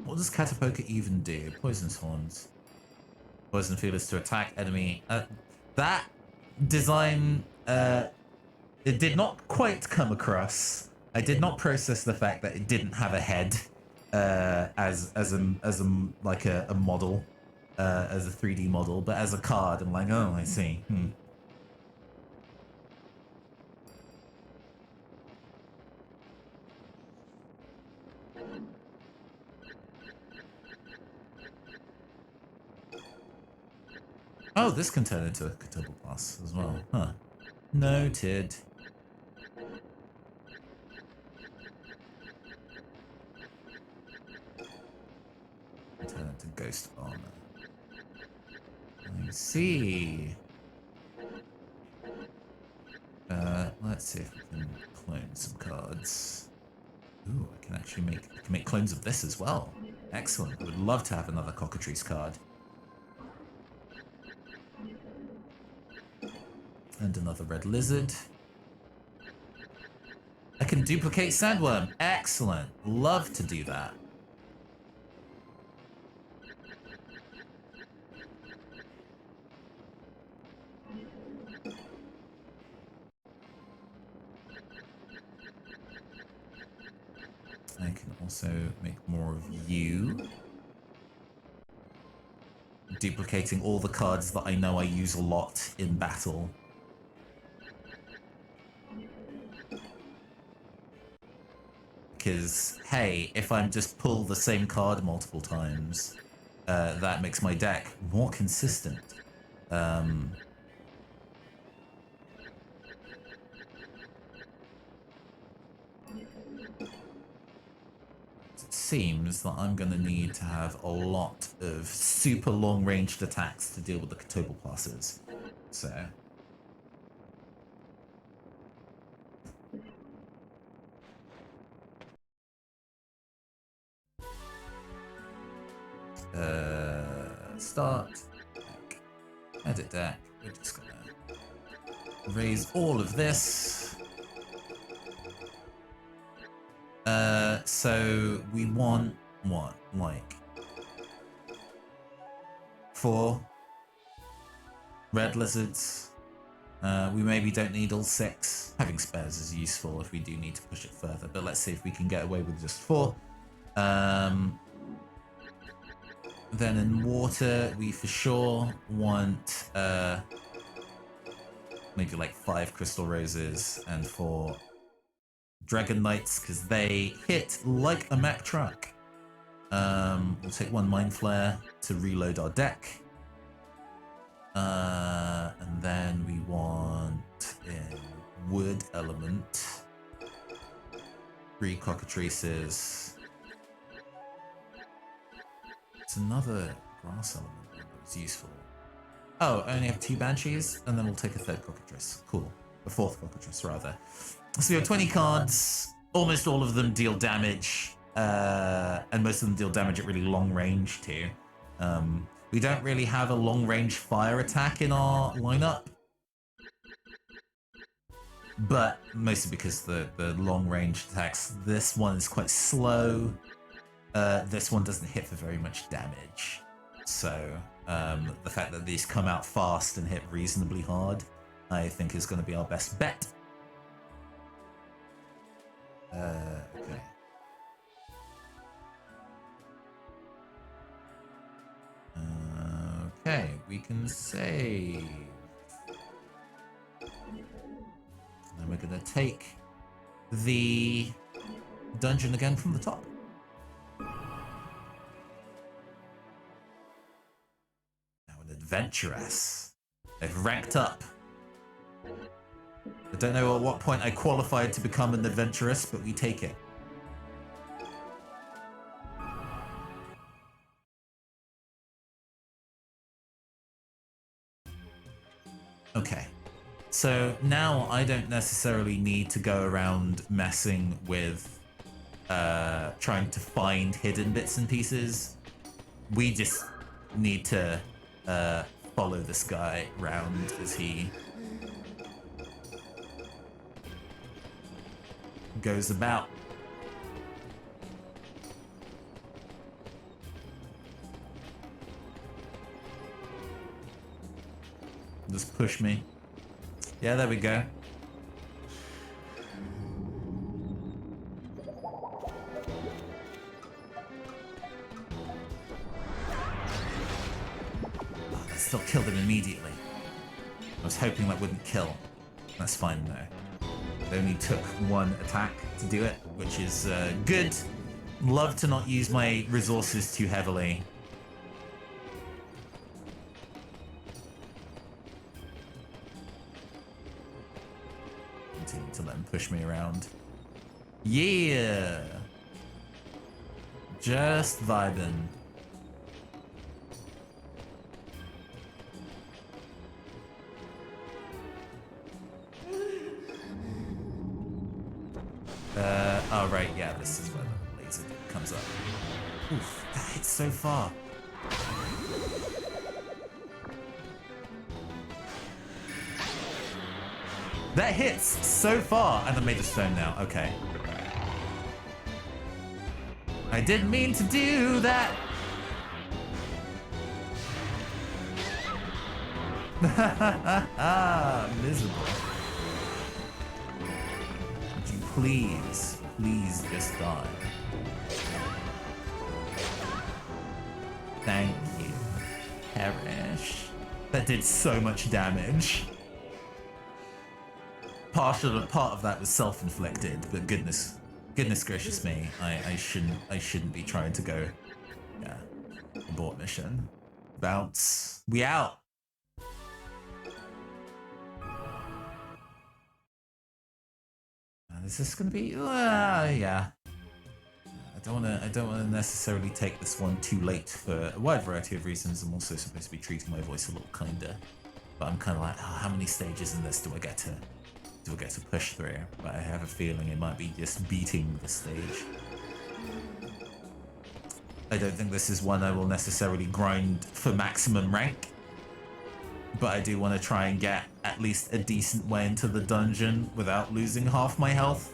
What does Catapoca even do? Poison's Horns. Poison Field is to attack enemy. That design, it did not quite come across. I did not process the fact that it didn't have a head as a model, as a 3D model, but as a card, I'm like, oh, I see. Oh, this can turn into a Catoblepas as well. Huh. Noted. Turn into Ghost Armor. I see. Let's see if we can clone some cards. Ooh, I can actually make clones of this as well. Excellent. I would love to have another Cockatrice card. And another red lizard. I can duplicate Sandworm. Excellent. Love to do that. I can also make more of you. Duplicating all the cards that I know I use a lot in battle. Because, hey, if I'm just pull the same card multiple times, that makes my deck more consistent. It seems that I'm going to need to have a lot of super long-ranged attacks to deal with the Catoblepas. So... start deck, edit deck. We're just gonna raise all of this. So we want what, like 4 red lizards. We maybe don't need all 6. Having spares is useful if we do need to push it further, but let's see if we can get away with just 4. Then in water, we for sure want maybe like 5 crystal roses and 4 dragon knights, because they hit like a Mack truck. We'll take 1 mind flare to reload our deck. And then we want in wood element 3 cockatrices. It's another grass element that was useful. Oh, I only have 2 banshees, and then we'll take a 3rd cockatrice. Cool. A 4th cockatrice, rather. So we have 20 cards. Almost all of them deal damage, and most of them deal damage at really long range too. We don't really have a long range fire attack in our lineup, but mostly because the long range attacks. This one is quite slow. This one doesn't hit for very much damage. So the fact that these come out fast and hit reasonably hard, I think is going to be our best bet. Okay. Okay, we can save. And then we're going to take the dungeon again from the top. Now an adventuress. They've ranked up. I don't know at what point I qualified to become an adventurous, but we take it. Okay. So now I don't necessarily need to go around messing with trying to find hidden bits and pieces. We just need to follow this guy around as he goes about. Just push me. Yeah, there we go. Oh, that still killed him immediately. I was hoping that wouldn't kill. That's fine though. It only took one attack to do it, which is good. Love to not use my resources too heavily. Continue to let him push me around. Yeah! Just vibing. Oh right, yeah, this is where the laser comes up. Oof, that hits so far. That hits so far, and I made a stone now. Okay. I didn't mean to do that. Miserable. Would you please just die? Thank you. Perish. That did so much damage. Part of that was self-inflicted, but goodness gracious me, I shouldn't be trying to go. Yeah, abort mission. Bounce. We out. Is this gonna be? Yeah. I don't wanna necessarily take this one too late for a wide variety of reasons. I'm also supposed to be treating my voice a little kinder, but I'm kind of like, oh, how many stages in this do I get to push through? But I have a feeling it might be just beating the stage. I don't think this is one I will necessarily grind for maximum rank, but I do want to try and get at least a decent way into the dungeon without losing half my health,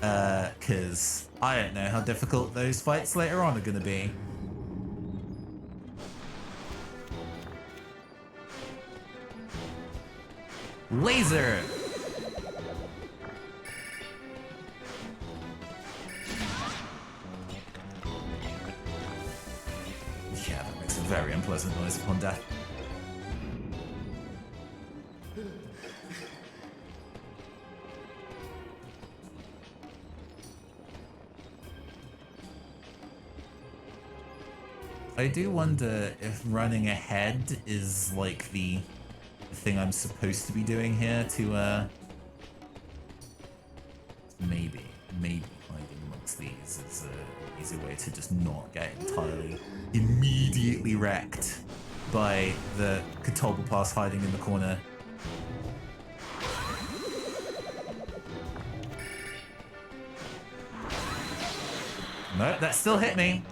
because I don't know how difficult those fights later on are going to be. Laser! Yeah, that makes a very unpleasant noise upon death. I do wonder if running ahead is like the thing I'm supposed to be doing here to maybe hiding amongst these is an easy way to just not get entirely immediately wrecked by the Katolba hiding in the corner. No, that still hit me.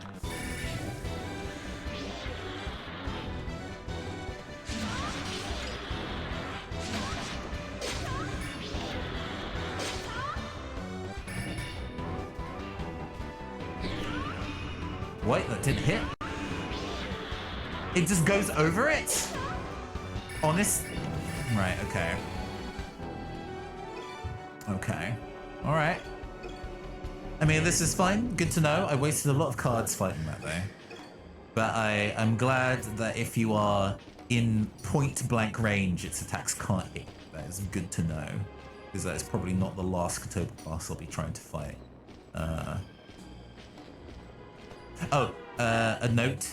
Wait, that didn't hit? It just goes over it? Honest? Right, okay. Okay. Alright. I mean, this is fine. Good to know. I wasted a lot of cards fighting that, though. But I'm glad that if you are in point-blank range, its attacks can't hit. That is good to know. Because that is probably not the last Katoba class I'll be trying to fight. A note.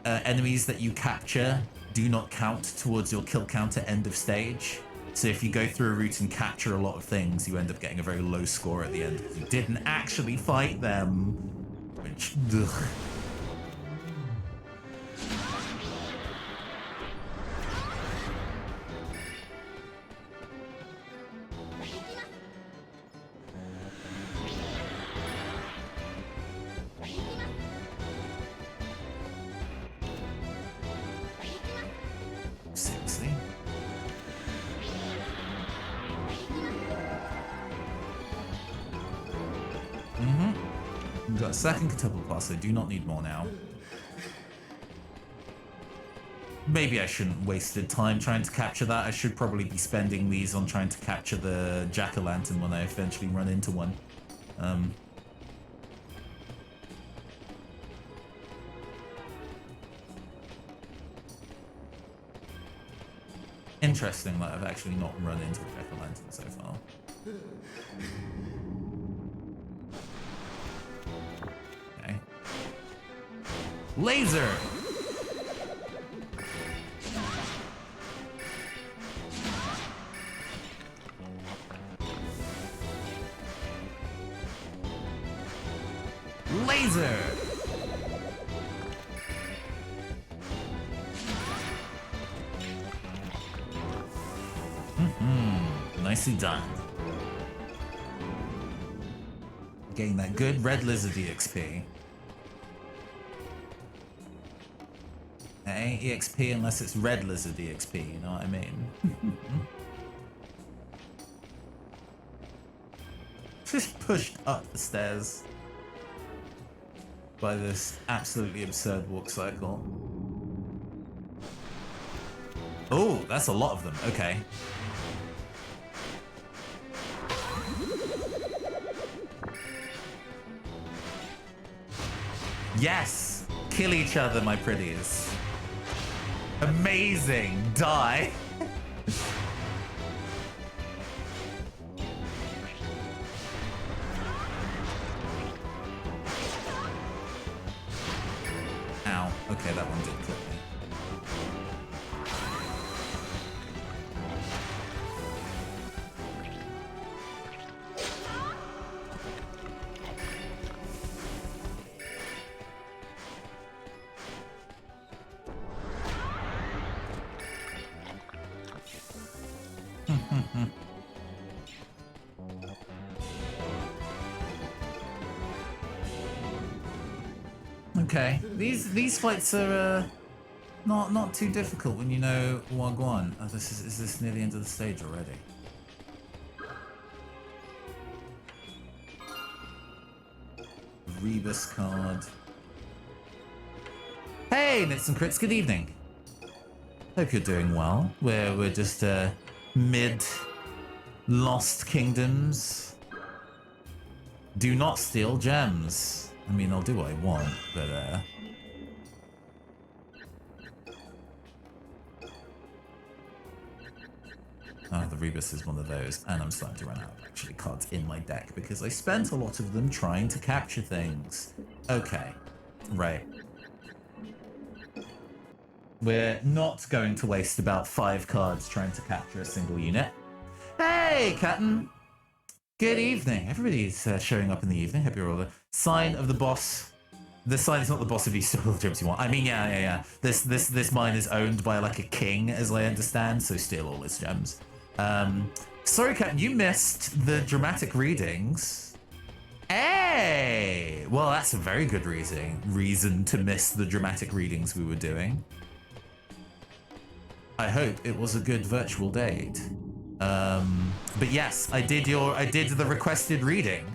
Enemies that you capture do not count towards your kill counter end of stage. So if you go through a route and capture a lot of things, you end up getting a very low score at the end because you didn't actually fight them. Which, ugh. Seriously? We've got a second quintuple plus, I do not need more now. Maybe I shouldn't wasted time trying to capture that. I should probably be spending these on trying to capture the jack-o'-lantern when I eventually run into one. Interesting that I've actually not run into a jack-o'-lantern so far. Okay. Laser! Laser! Nicely done. Getting that good red lizard EXP. It ain't EXP unless it's red lizard EXP, you know what I mean? Just pushed up the stairs by this absolutely absurd walk cycle. Oh, that's a lot of them. Okay. Yes! Kill each other, my pretties. Amazing! Die! Ow. Okay, that one did clip me. Okay, these fights are not too difficult when you know Wagwan. Oh, is this near the end of the stage already? Rebus card. Hey, Nits and Crits, good evening. Hope you're doing well. We're just mid Lost Kingdoms. Do not steal gems. I mean, I'll do what I want, but oh, the Rebus is one of those, and I'm starting to run out of actually cards in my deck because I spent a lot of them trying to capture things. Okay, right. We're not going to waste about 5 cards trying to capture a single unit. Hey, Captain! Good evening. Everybody's showing up in the evening. Hope you're all the sign of the boss. The sign is not the boss if you steal the gems you want. I mean, yeah. This mine is owned by like a king, as I understand, so steal all his gems. Sorry, Captain, you missed the dramatic readings. Hey! Well, that's a very good reason to miss the dramatic readings we were doing. I hope it was a good virtual date. But yes, I did the requested reading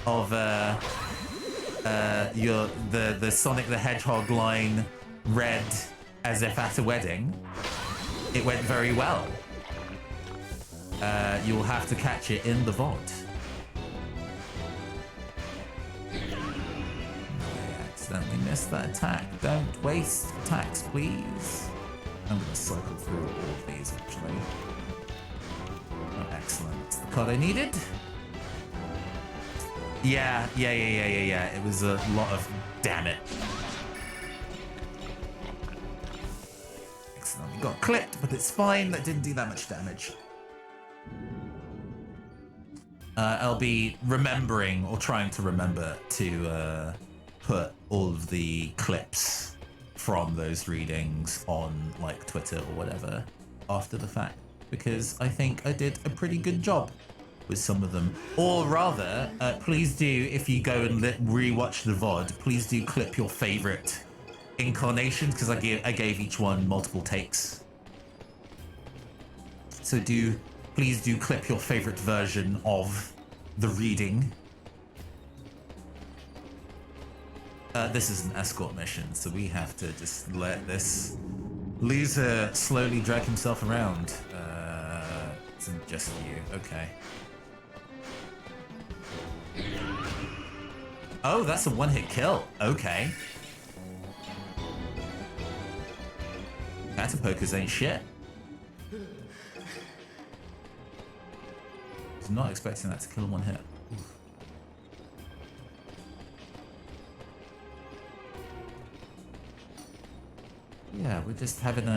of the Sonic the Hedgehog line read as if at a wedding. It went very well. You'll have to catch it in the VOD. I accidentally missed that attack. Don't waste attacks, please. I'm gonna cycle through all of these actually. Oh, excellent. That's the card I needed. Yeah. It was a lot of damn it. Excellent. We got clipped, but it's fine. That didn't do that much damage. I'll be remembering or trying to remember to put all of the clips from those readings on like Twitter or whatever after the fact, because I think I did a pretty good job with some of them. Or rather, please do, if you go and rewatch the VOD, please do clip your favorite incarnations, because I gave each one multiple takes. So please do clip your favorite version of the reading. This is an escort mission, so we have to just let this loser slowly drag himself around. It's just you, okay. Oh, that's a one-hit kill, okay. Catapokers ain't shit. I was not expecting that to kill one hit. Oof. Yeah, we're just having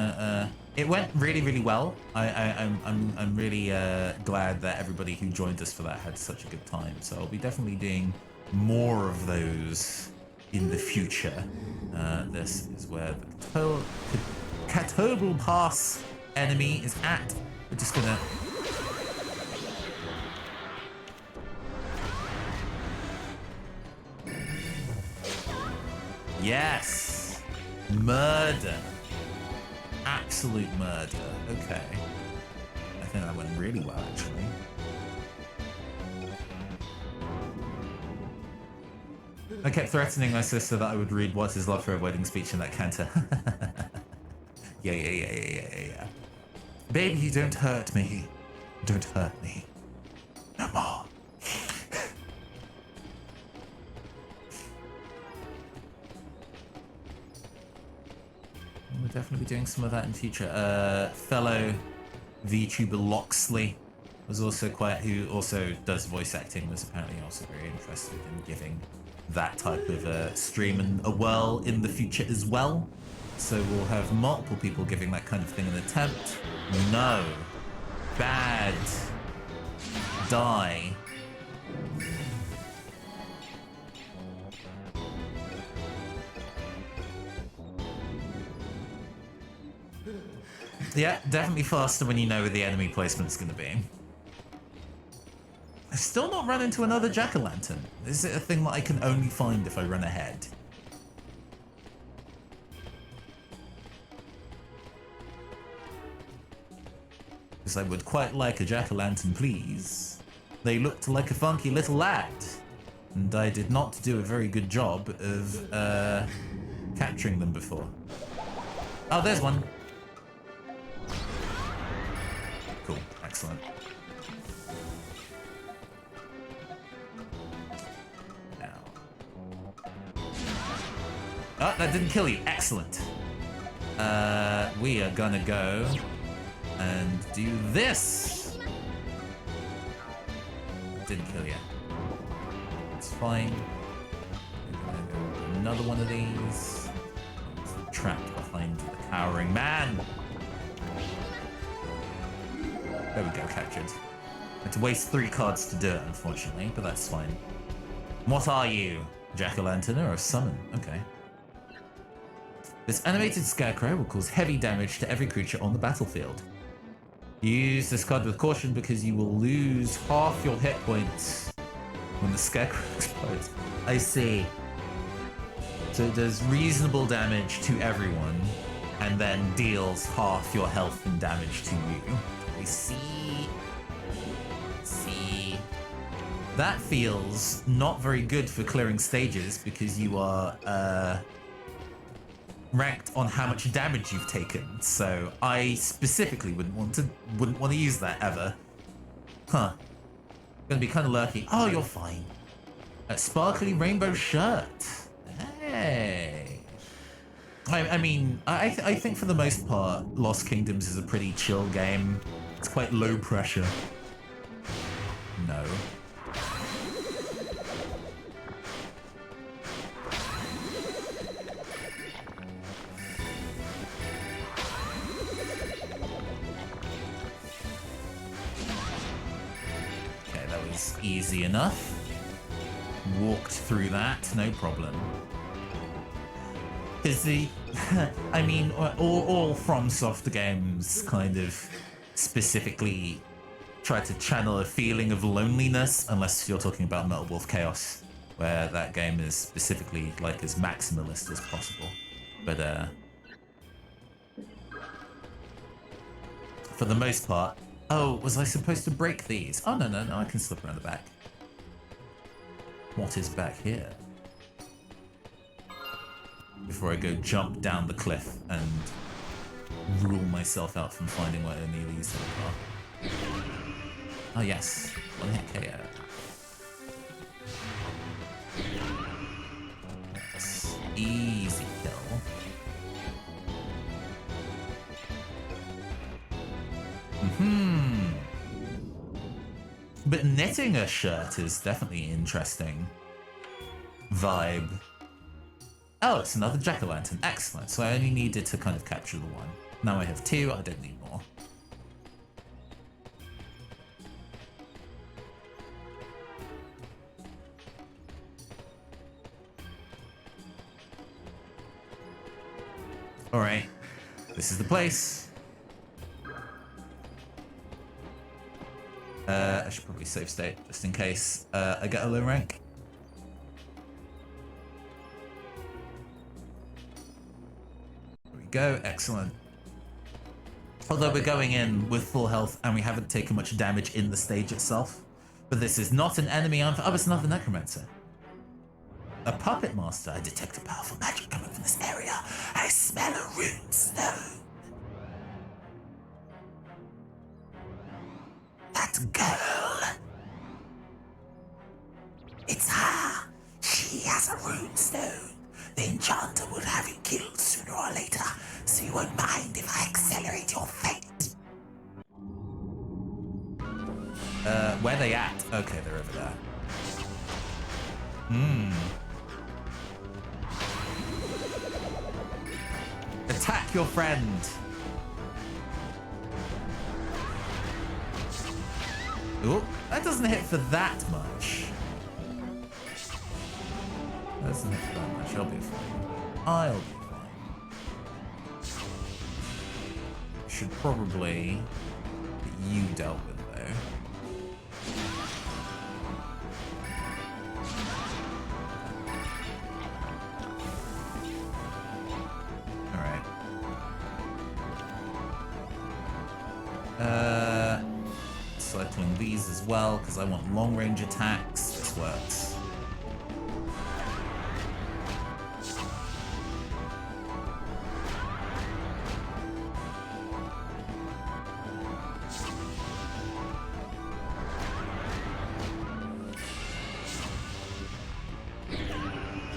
it went really, really well. I'm really glad that everybody who joined us for that had such a good time. So I'll be definitely doing more of those in the future. This is where the Catobal Pass enemy is at. We're just gonna... Yes! Murder. Absolute murder. Okay. I think that went really well, actually. I kept threatening my sister that I would read What Is Love for a Wedding Speech in that canter. Yeah. Baby, you don't hurt me. Don't hurt me. No more. We'll definitely be doing some of that in future. Fellow VTuber Loxley was also who also does voice acting, was apparently also very interested in giving that type of stream and a whirl in the future as well. So we'll have multiple people giving that kind of thing an attempt. No. Bad. Die. Yeah, definitely faster when you know where the enemy placement's going to be. I've still not run into another jack-o'-lantern. Is it a thing that I can only find if I run ahead? Because I would quite like a jack-o'-lantern, please. They looked like a funky little lad, and I did not do a very good job of capturing them before. Oh, there's one. Cool, excellent. Now. Oh, that didn't kill you. Excellent. We are gonna go and do this. Didn't kill you. It's fine. We're gonna go another one of these. It's trapped behind the cowering man. There we go, captured. I had to waste 3 cards to do it, unfortunately, but that's fine. What are you? Jack-o'-lantern or a summon? Okay. This animated scarecrow will cause heavy damage to every creature on the battlefield. Use this card with caution because you will lose half your hit points when the scarecrow explodes. I see. So it does reasonable damage to everyone and then deals half your health and damage to you. I see. That feels not very good for clearing stages because you are ranked on how much damage you've taken. So I specifically wouldn't want to use that ever. Huh. Gonna be kind of lurky. Oh, you're fine. A sparkly rainbow shirt. Hey. I mean, I think for the most part, Lost Kingdoms is a pretty chill game. It's quite low pressure. No. Okay, that was easy enough. Walked through that, no problem. Because the, I mean, all FromSoft games kind of specifically try to channel a feeling of loneliness, unless you're talking about Metal Wolf Chaos, where that game is specifically like as maximalist as possible. But for the most part, oh, was I supposed to break these? Oh no, I can slip around the back. What is back here? Before I go jump down the cliff and rule myself out from finding what any of these are. Oh yes, one hit KO. Yes. Easy kill. But knitting a shirt is definitely an interesting vibe. Oh, it's another jack-o'-lantern. Excellent. So I only needed to kind of capture the one. Now I have two. I don't need more. All right. This is the place. I should probably save state just in case I get a low rank. There we go, excellent. Although we're going in with full health and we haven't taken much damage in the stage itself. But this is not an enemy. Oh, it's another necromancer. A puppet master. I detect a powerful magic coming from this area. I smell a rune stone. That girl. It's her. She has a rune stone. The enchanter will have you killed sooner or later, so you won't mind if I accelerate your fate. Where they at? Okay, they're over there. Attack your friend. Ooh, that doesn't hit for that much. That doesn't hit for that much. I'll be fine. I'll be fine. Should probably get you dealt with though. Cycling these as well, because I want long range attacks. This works.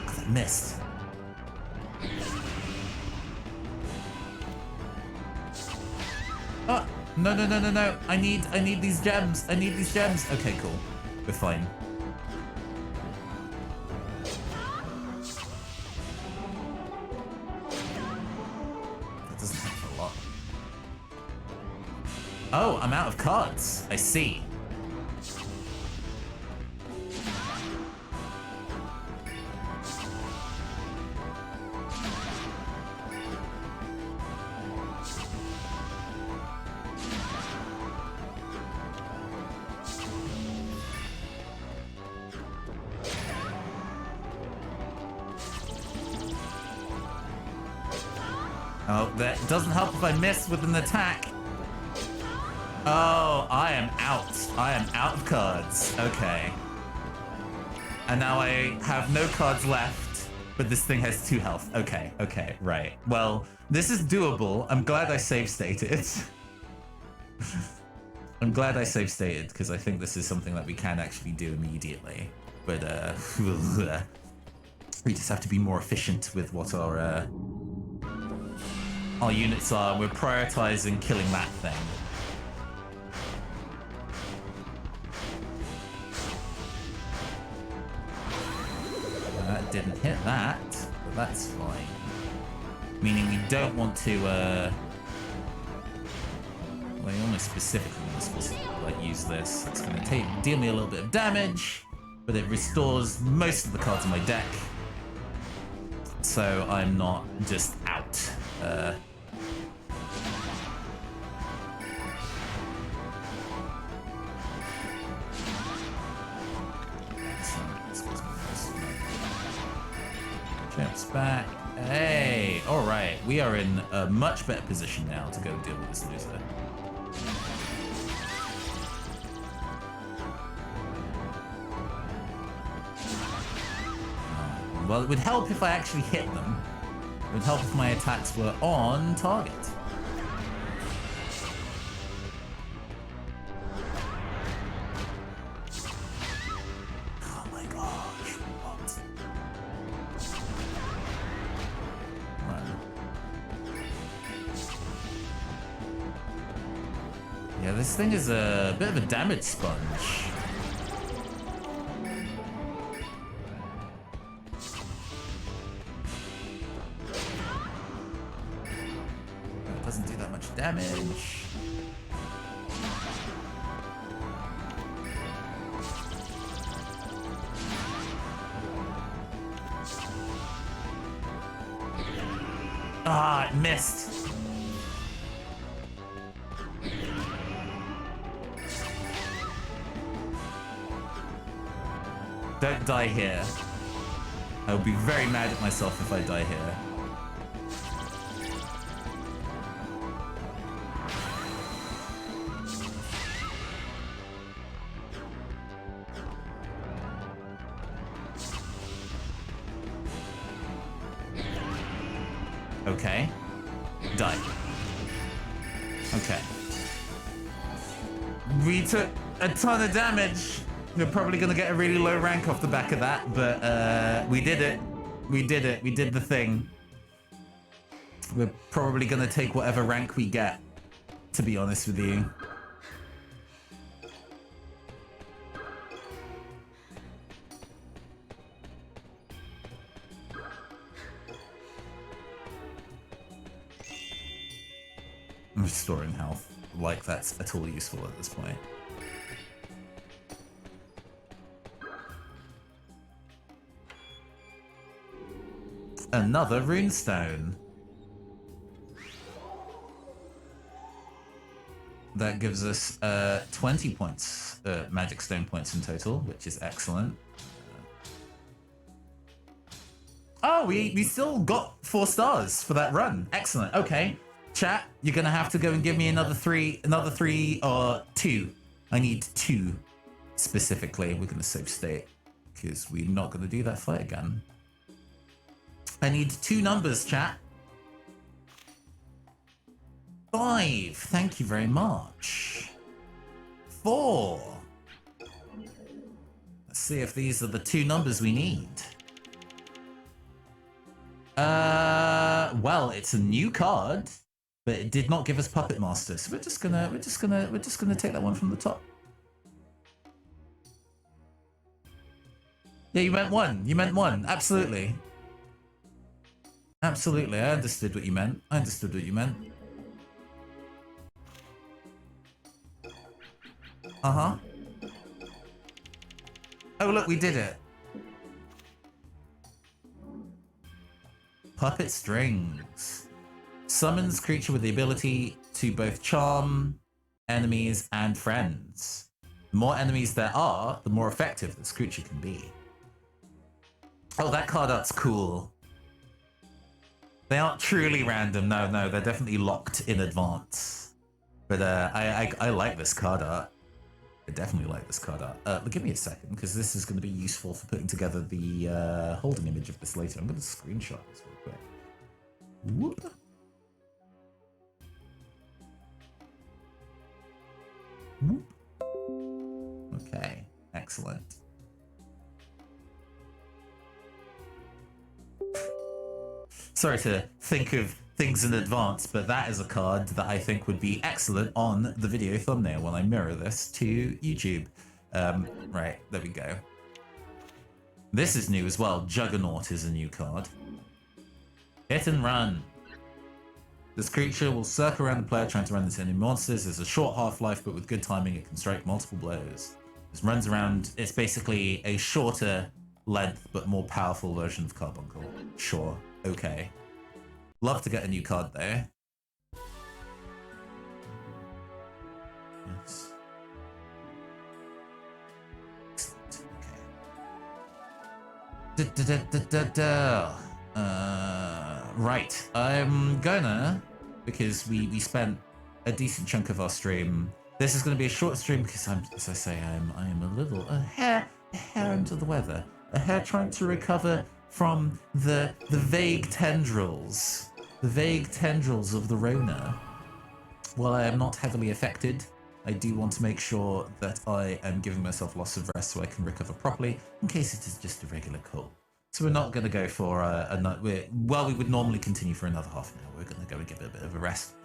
Oh, that missed. Oh! No. I need these gems. I need these gems. Okay, cool. We're fine. That doesn't help a lot. Oh, I'm out of cards. I see. Oh, that doesn't help if I miss with an attack. Oh, I am out. I am out of cards. Okay. And now I have no cards left, but this thing has 2 health. Okay, right. Well, this is doable. I'm glad I save stated. I'm glad I save stated, because I think this is something that we can actually do immediately. But, we just have to be more efficient with what our units are. We're prioritizing killing that thing. That didn't hit that, but that's fine. Meaning we don't want to, I almost specifically want to like use this. It's going to deal me a little bit of damage, but it restores most of the cards in my deck, so I'm not just out. Champs back. Hey, all right. We are in a much better position now to go deal with this loser. Well, it would help if I actually hit them. It would help if my attacks were on target. Oh my gosh, what? Run. Yeah, this thing is a bit of a damage sponge. Doesn't do that much damage. Ah, it missed. Don't die here. I will be very mad at myself if I die here. Okay. Die. Okay. We took a ton of damage. We're probably going to get a really low rank off the back of that, but we did it. We did it. We did the thing. We're probably going to take whatever rank we get, to be honest with you. I'm restoring health. Like that's at all useful at this point. Another runestone. That gives us 20 points, magic stone points in total, which is excellent. Oh, we still got 4 stars for that run. Excellent. Okay, chat, you're gonna have to go and give me another three or 2. I need 2 specifically. We're gonna save state because we're not gonna do that fight again. I need 2 numbers, chat. 5. Thank you very much. 4. Let's see if these are the 2 numbers we need. Well, it's a new card, but it did not give us Puppet Master, so we're just gonna take that one from the top. Yeah, you meant 1. You meant 1. Absolutely. Absolutely. I understood what you meant. I understood what you meant. Uh-huh. Oh, look, we did it. Puppet Strings. Summons creature with the ability to both charm enemies and friends. The more enemies there are, the more effective this creature can be. Oh, that card art's cool. They aren't truly random. No, they're definitely locked in advance. But I like this card art. I definitely like this card art. But give me a second, because this is going to be useful for putting together the holding image of this later. I'm going to screenshot this real quick. Whoop. Whoop. Okay, excellent. Sorry to think of things in advance, but that is a card that I think would be excellent on the video thumbnail when I mirror this to YouTube. Right, there we go. This is new as well. Juggernaut is a new card. Hit and run. This creature will circle around the player trying to run into enemy monsters. There's a short half-life, but with good timing, it can strike multiple blows. This runs around. It's basically a shorter length, but more powerful version of Carbuncle. Sure. Okay. Love to get a new card, though. Yes. Right. I'm gonna, because we spent a decent chunk of our stream. This is gonna be a short stream because as I say, I am a hair under the weather. A hair trying to recover from the vague tendrils. The vague tendrils of the Rona. While I am not heavily affected, I do want to make sure that I am giving myself lots of rest so I can recover properly, in case it is just a regular cold. So we're not going to go for we would normally continue for another half an hour. We're going to go and give it a bit of a rest.